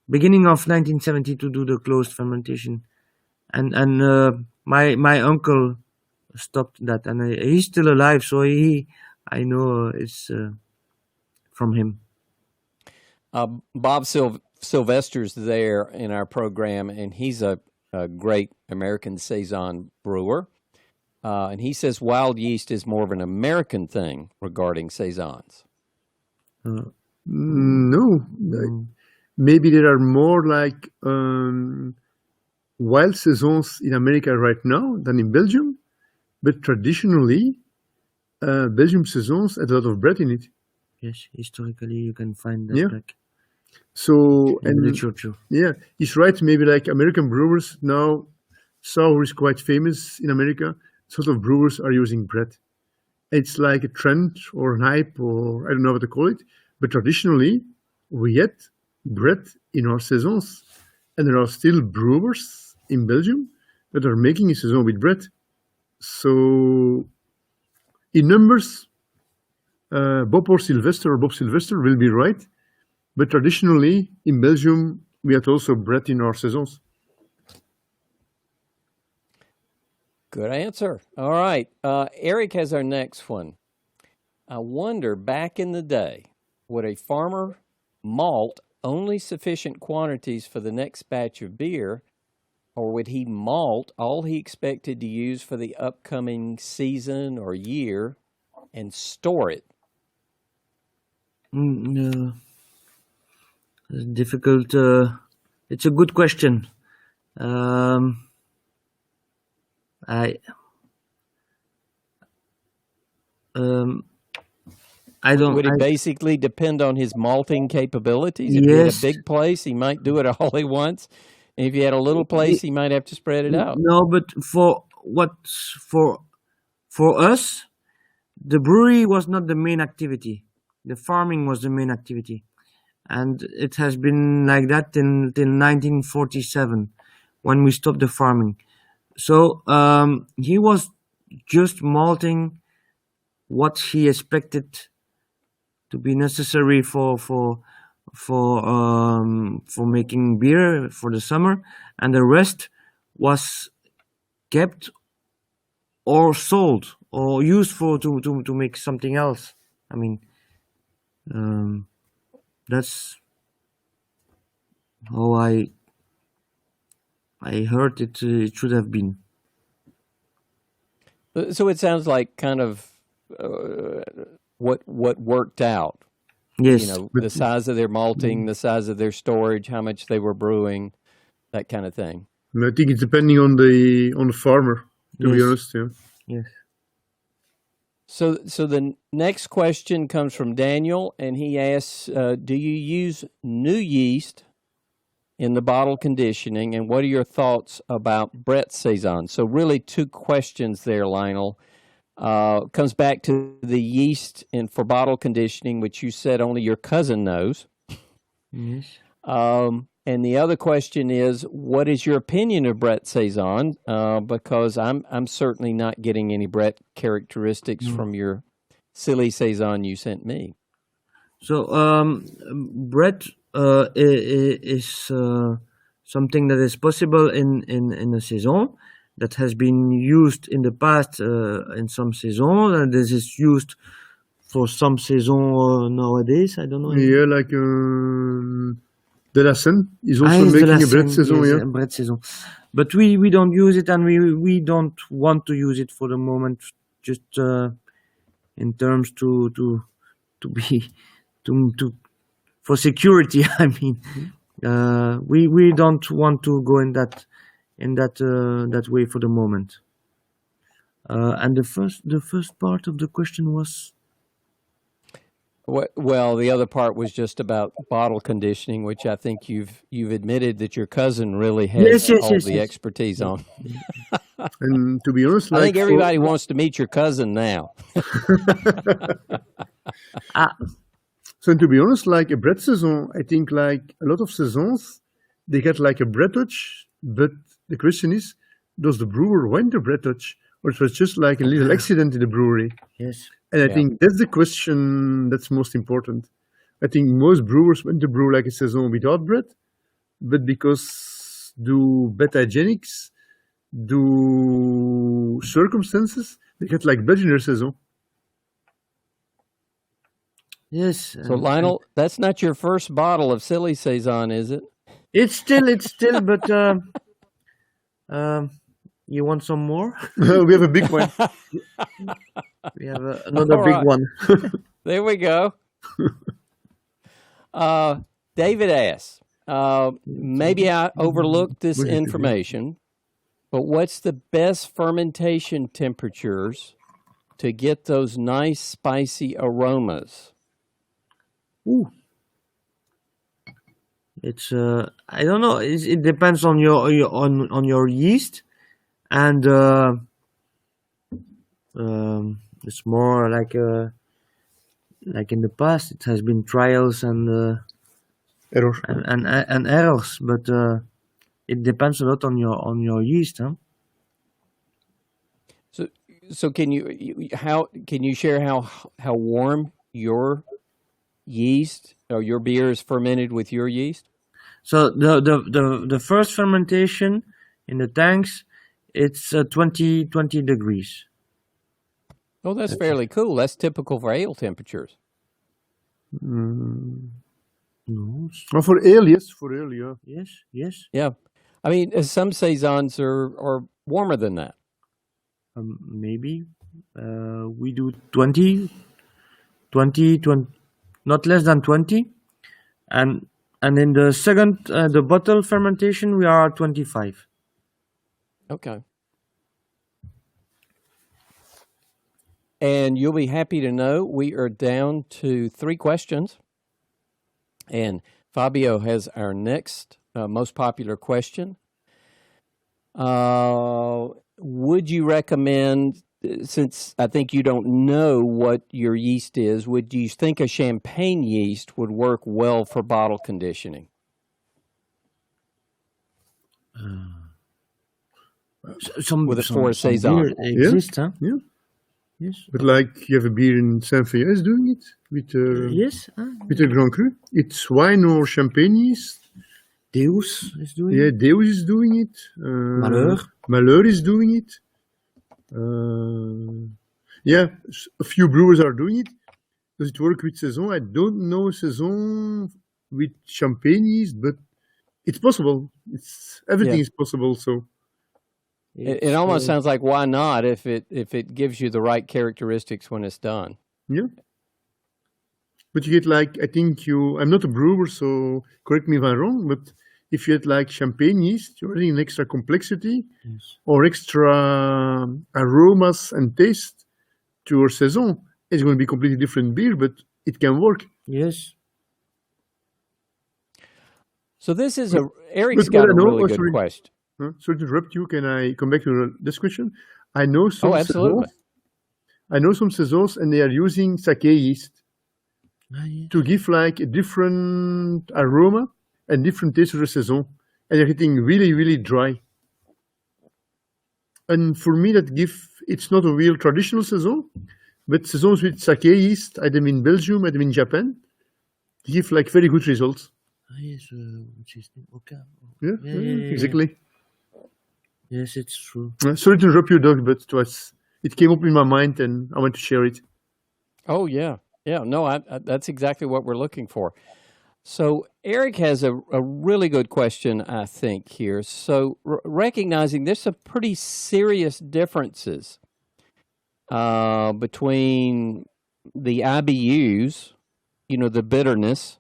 beginning of 1970, to do the closed fermentation, and my uncle stopped that, and he's still alive, so I know it's from him. Bob Sylvester's there in our program, and he's a great American Saison brewer. And he says wild yeast is more of an American thing regarding Saisons. No. Maybe there are more like wild Saisons in America right now than in Belgium, but traditionally, Belgium Saisons had a lot of bread in it. Yes, historically you can find that back. So, in the literature. Yeah, he's right. Maybe like American brewers now, sour is quite famous in America. Sort of brewers are using bread. It's like a trend or an hype, or I don't know what to call it. But traditionally, we had bread in our saisons, and there are still brewers in Belgium that are making a saison with bread. So, in numbers, Bob Sylvester will be right. But traditionally, in Belgium, we had also bread in our saisons. Good answer. All right. Eric has our next one. I wonder, back in the day, would a farmer malt only sufficient quantities for the next batch of beer, or would he malt all he expected to use for the upcoming season or year and store it? No. It's difficult. It's a good question. I don't. Would it basically depend on his malting capabilities? If he had a big place, he might do it all at once. And if he had a little place, he might have to spread it out. No, but for us, the brewery was not the main activity. The farming was the main activity, and it has been like that till 1947, when we stopped the farming. So he was just malting what he expected to be necessary for making beer for the summer, and the rest was kept or sold or used to make something else. I mean, that's how I heard it. It should have been. So it sounds like kind of what worked out. Yes, the size of their malting, the size of their storage, how much they were brewing, that kind of thing. I think it's depending on the farmer, to be honest. Yeah. Yes. So the next question comes from Daniel, and he asks, do you use new yeast in the bottle conditioning, and what are your thoughts about Brett Saison? So really two questions there, Lionel. Comes back to the yeast for bottle conditioning, which you said only your cousin knows. Yes. And the other question is, what is your opinion of Brett Saison? Because I'm certainly not getting any Brett characteristics from your Silly Saison you sent me. So Brett is something that is possible in a saison, that has been used in the past in some saisons, and this is used for some saison nowadays. I don't know. Yeah, like De La Seine is also Yes, making a bread saison. yes, Yeah, bread saison. But we don't use it, and we don't want to use it for the moment. Just in terms to be to for security. I mean, we don't want to go in that that way for the moment. And the first part of the question was. Well, the other part was just about bottle conditioning, which I think you've admitted that your cousin really has all the expertise on. and to be honest, I think everybody wants to meet your cousin now. So to be honest, like a bread saison, I think like a lot of saisons, they get like a bread touch, but the question is, does the brewer want the bread touch, or it was just like a little accident in the brewery? Yes. And I think that's the question that's most important. I think most brewers want to brew like a saison without bread, but because do bad hygienics, do circumstances, they get like bread in their saison. Yes. So Lionel, that's not your first bottle of Silly Saison, is it? It's still, but you want some more? We have a big one. We have another big one. There we go. David asks, maybe I overlooked this information, but what's the best fermentation temperatures to get those nice spicy aromas? Ooh. It's I don't know. It depends on your yeast, and it's more like in the past. It has been trials and Error. and errors, but it depends a lot on your yeast, huh? So can you share how warm your yeast or your beer is fermented with your yeast? So the first fermentation in the tanks, it's 20 degrees. Oh, that's fairly cool. That's typical for ale temperatures. No. Oh, for ale, yes. For ale, yeah. Yes. Yeah. I mean, some saisons are warmer than that. Maybe we do 20, not less than 20, and in the second the bottle fermentation we are at 25. Okay. And you'll be happy to know we are down to 3 questions, and Fabio has our next most popular question. Would you recommend, since I think you don't know what your yeast is, would you think a champagne yeast would work well for bottle conditioning? For a saison exists, huh? Yeah. Yes. But like you have a beer in Saint-Feuillet is doing it with Yes. with a Grand Cru. It's wine or champagne yeast. Deus is doing Yeah, it. Deus is doing it. Malheur is doing it. Yeah, a few brewers are doing it. Does it work with Saison? I don't know Saison with champagne yeast, but it's possible. Everything is possible. So it almost sounds like why not if it gives you the right characteristics when it's done. yeah. But you get like, I think I'm not a brewer, so correct me if I'm wrong, but if you had like champagne yeast, you're adding an extra complexity or extra aromas and taste to your Saison. It's going to be completely different beer, but it can work. Yes. So this is Eric's got a really good question. Sorry to interrupt you. Can I come back to this question? I know some absolutely. Saisons and they are using sake yeast to give like a different aroma and different taste to the Saison, and they're getting really, really dry. And for me, it's not a real traditional Saison, but Saisons with sake yeast, I had them in Belgium, I had them in Japan, they give like very good results. Yes, which is okay. Yeah, exactly. Yes, it's true. Sorry to interrupt you, Doug, but it came up in my mind and I want to share it. Oh yeah, yeah. No, that's exactly what we're looking for. So Eric has a really good question, I think, here. So recognizing there's some pretty serious differences between the IBUs, the bitterness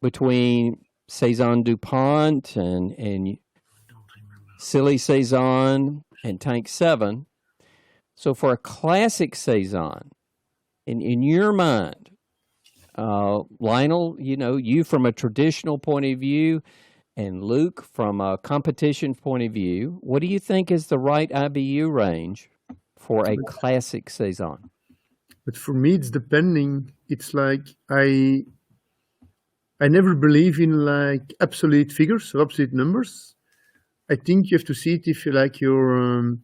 between Saison DuPont and Silly Saison and Tank 7. So for a classic Saison, in your mind, Lionel, you from a traditional point of view, and Luke from a competition point of view, what do you think is the right IBU range for a classic Saison? But for me, it's depending. It's like I never believe in like absolute figures or absolute numbers. I think you have to see it if you like your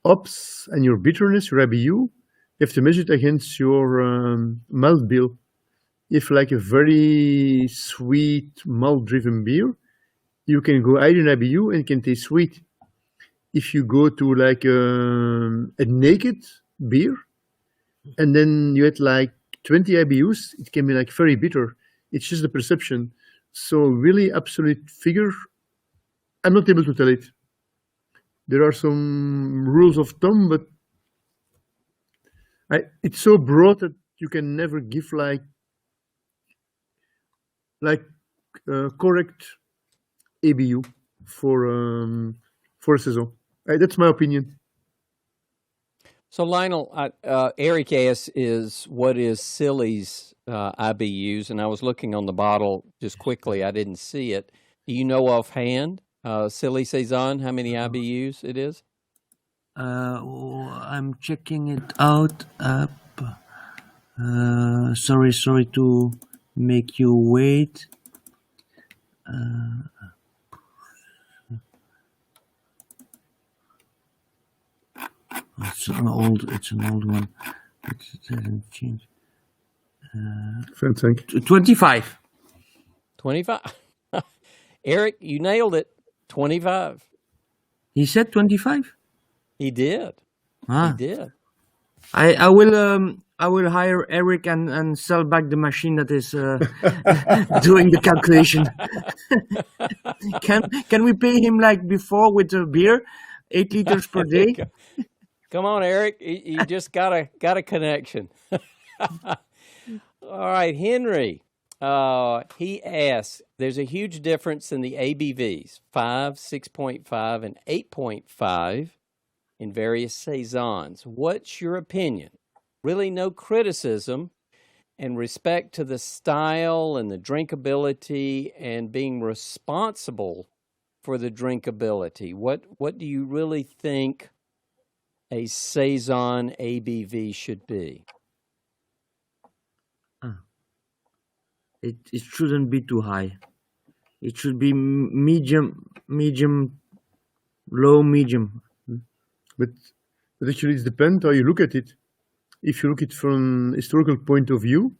hops and your bitterness, your IBU. You have to measure it against your malt bill. If like a very sweet malt-driven beer, you can go higher in IBU and it can taste sweet. If you go to like a naked beer, and then you had like 20 IBUs, it can be like very bitter. It's just the perception. So really absolute figure, I'm not able to tell it. There are some rules of thumb, but it's so broad that you can never give like correct ABU for a saison. That's my opinion. So Lionel, Eric asked what is Silly's IBUs, and I was looking on the bottle just quickly. I didn't see it. Do you know offhand, Silly Saison, how many IBUs it is? I'm checking it out. Sorry to make you wait. It's an old one. It hasn't changed. 25. 25. Eric, you nailed it. 25. He said 25? He did. He did. I will hire Eric and sell back the machine that is doing the calculation. Can we pay him like before with a beer, 8 liters per day? Come on, Eric. You just got a connection. All right, Henry. He asks, there's a huge difference in the ABVs, 5, 6.5, and 8.5 in various Saisons. What's your opinion? Really no criticism and respect to the style and the drinkability and being responsible for the drinkability. What do you really think a Saison ABV should be? It shouldn't be too high. It should be medium, low, medium. But actually, it depends how you look at it. If you look at it from a historical point of view,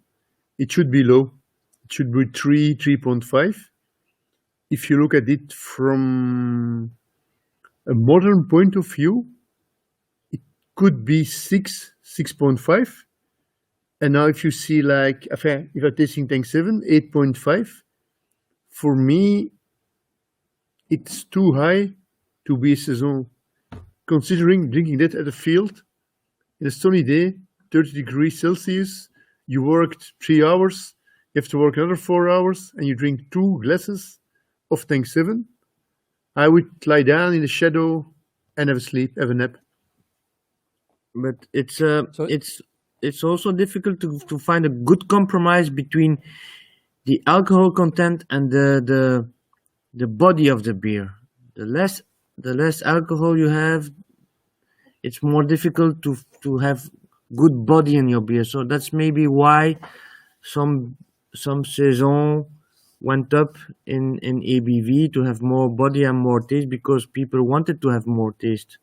it should be low. It should be 3.5. If you look at it from a modern point of view, it could be 6.5. And now if you see like, if you're tasting Tank 7, 8.5, for me, it's too high to be a Saison. Considering drinking that at a field, in a sunny day, 30 degrees Celsius, you worked 3 hours, you have to work another 4 hours, and you drink 2 glasses of Tank 7, I would lie down in the shadow and have a nap. But it's also difficult to find a good compromise between the alcohol content and the body of the beer. The less alcohol you have, it's more difficult to have good body in your beer. So that's maybe why some Saison went up in ABV to have more body and more taste, because people wanted to have more taste.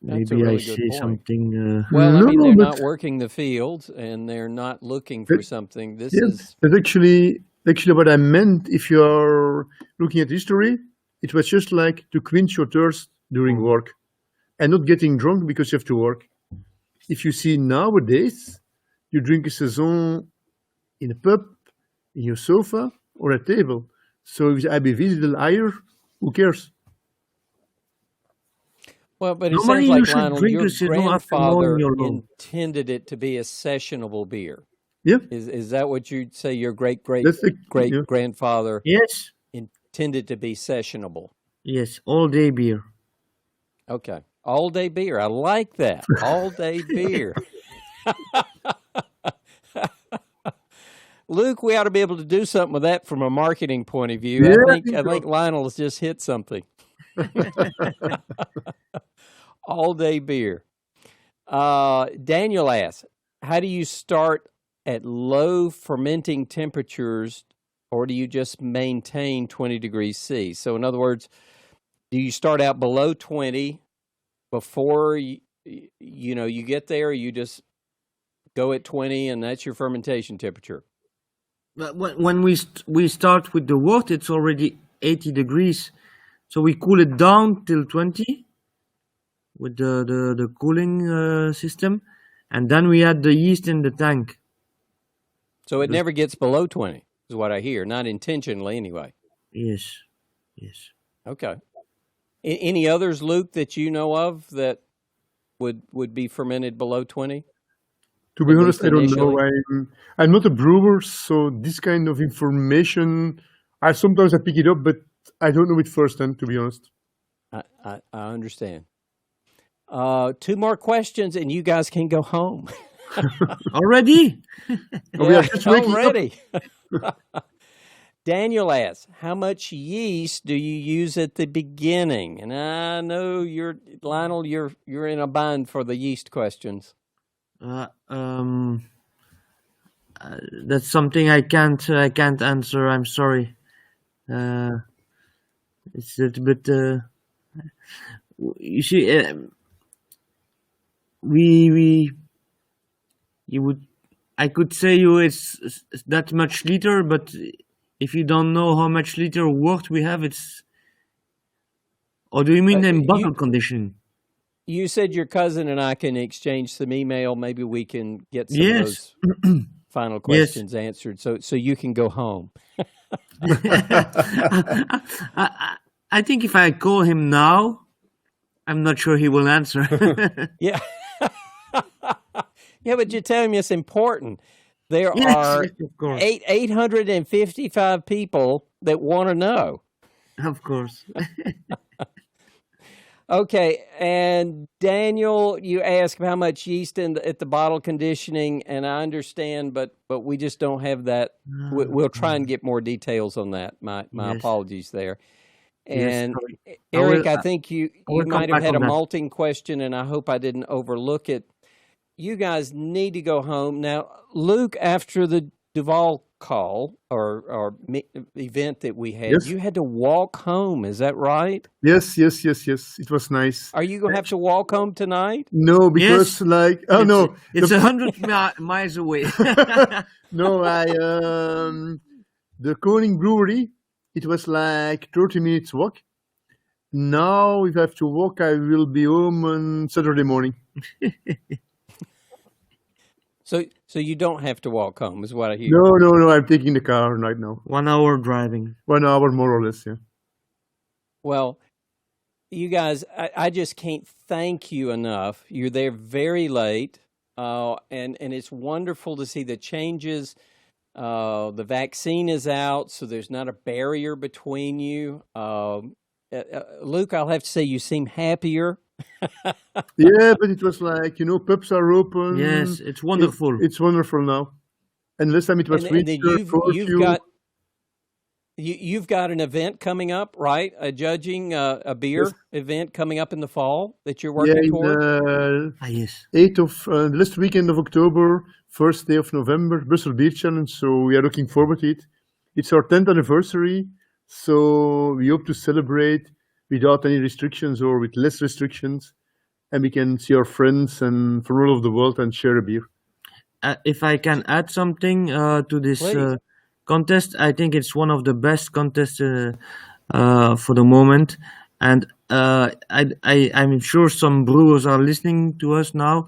That's maybe really I say something. Well, I mean, they're not working the fields and they're not looking for something. This is. That's actually what I meant. If you are looking at history, it was just like to quench your thirst during work and not getting drunk because you have to work. if you see nowadays, you drink a Saison in a pub, in your sofa, or a table. So if the ABV is a little higher, who cares? Well, but it Normally, sounds you like, should Lionel, drink your a Saison after mowing grandfather your lawn. intended it to be a sessionable beer. Yeah, Is that what you'd say? Your great that's the yeah. grandfather Yes, intended to be sessionable. yes, all day beer. Okay, all day beer. I like that. All day beer. Luke, we ought to be able to do something with that from a marketing point of view. Yeah, I think so. Lionel has just hit something. All day beer. Daniel asks, how do you start at low fermenting temperatures, or do you just maintain 20 degrees C? So in other words, do you start out below 20 before you get there, or you just go at 20 and that's your fermentation temperature? But when we start with the wort, it's already 80 degrees. So we cool it down till 20 with the cooling system. And then we add the yeast in the tank. So it never gets below 20, is what I hear. Not intentionally, anyway. Yes, yes. Okay. Any others, Luke, that you know of that would be fermented below 20? To be At honest, least I don't initially? know. I'm not a brewer, so this kind of information, I sometimes pick it up, but I don't know it firsthand, to be honest. I understand. 2 more questions, and you guys can go home. Already? We are just waking up. already. Daniel asks, how much yeast do you use at the beginning? And I know Lionel, you're in a bind for the yeast questions. That's something I can't answer. I'm sorry. It's a little bit. You see, I could say you it's that much liter, but if you don't know how much liter wort we have, it's. Or do you mean in bottle condition? You said your cousin and I can exchange some email. Maybe we can get some of Yes. those final questions answered, so you can go home. I think if I call him now, I'm not sure he will answer. Yeah. Yeah, but you tell him it's important. There Yes, are of course. 855 people that want to know. Of course. Okay, and Daniel, you asked how much yeast at the bottle conditioning, and I understand, but we just don't have that. We'll try and get more details on that. My Yes. apologies there. Yes, And sorry. Eric, I will- think you will come might have back had a on that. malting question, and I hope I didn't overlook it. You guys need to go home now. Luke, after the Duval call or event that we had, Yes. you had to walk home. Is that right? Yes. It was nice. Are you going to have to walk home tonight? No, because Yes. no, It's the- 100 miles away. no, the Koning Brewery, it was like 30 minutes walk. Now, if I have to walk, I will be home on Saturday morning. So you don't have to walk home, is what I hear. No, I'm taking the car right now. 1 hour driving. 1 hour, more or less, yeah. Well, you guys, I just can't thank you enough. You're there very late, and it's wonderful to see the changes. The vaccine is out, so there's not a barrier between you. Luke, I'll have to say you seem happier. Yeah, but it was like, pubs are open. Yes, it's wonderful. It's wonderful now. And last time it was And then winter, curfew. you've got an event coming up, right? A judging a beer event coming up in the fall that you're working toward. Yes. 8th of last weekend of October, first day of November, Brussels Beer Challenge. So we are looking forward to it. It's our 10th anniversary, so we hope to celebrate without any restrictions or with less restrictions, and we can see our friends and from all over the world and share a beer. If I can add something to this Please. contest, I think it's one of the best contests for the moment. And I'm sure some brewers are listening to us now.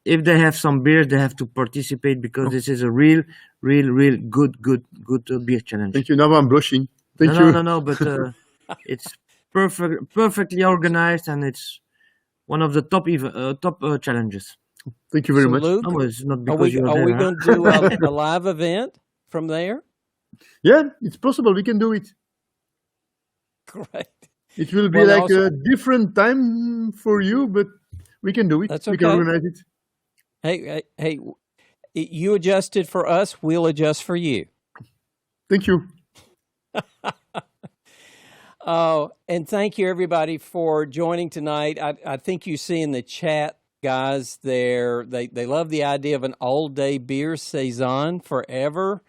If they have some beers, they have to participate because this is a real good beer challenge. Thank you. Now I'm blushing. Thank No, you. no, but it's perfectly organized, and it's one of the top challenges. Thank you very So, much. Luc, No, it's not are because we you're there. Huh? going to do a live event from there? Yeah, it's possible. We can do it. Great. It will be Well, like also- a different time for you, but we can do it. That's We can okay. organize it. Hey, you adjusted for us, we'll adjust for you. Thank you. And thank you everybody for joining tonight. I think you see in the chat, guys, they love the idea of an all-day beer saison forever.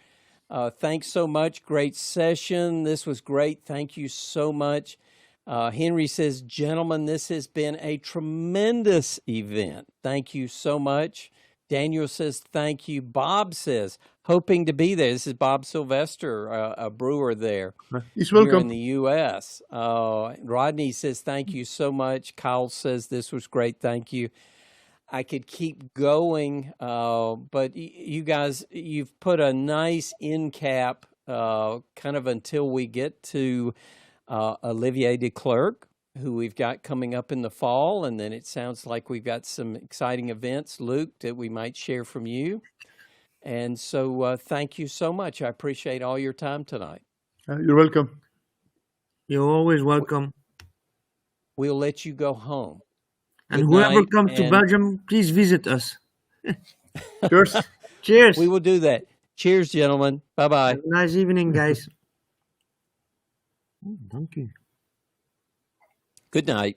Thanks so much. Great session. This was great. Thank you so much. Henry says, gentlemen, this has been a tremendous event. Thank you so much. Daniel says, thank you. Bob says, hoping to be there. This is Bob Sylvester, a brewer there. He's Here in welcome. the U.S. Rodney says, thank you so much. Kyle says, this was great. Thank you. I could keep going, but you guys, you've put a nice end cap kind of until we get to Olivier de Klerk, who we've got coming up in the fall. And then it sounds like we've got some exciting events, Luc, that we might share from you. And so thank you so much. I appreciate all your time tonight. You're welcome. You're always welcome. We'll let you go home. And Good whoever night, comes to and- Belgium, please visit us. Cheers. Cheers. We will do that. Cheers, gentlemen. Bye-bye. Have a nice evening, guys. Thank you. Good night.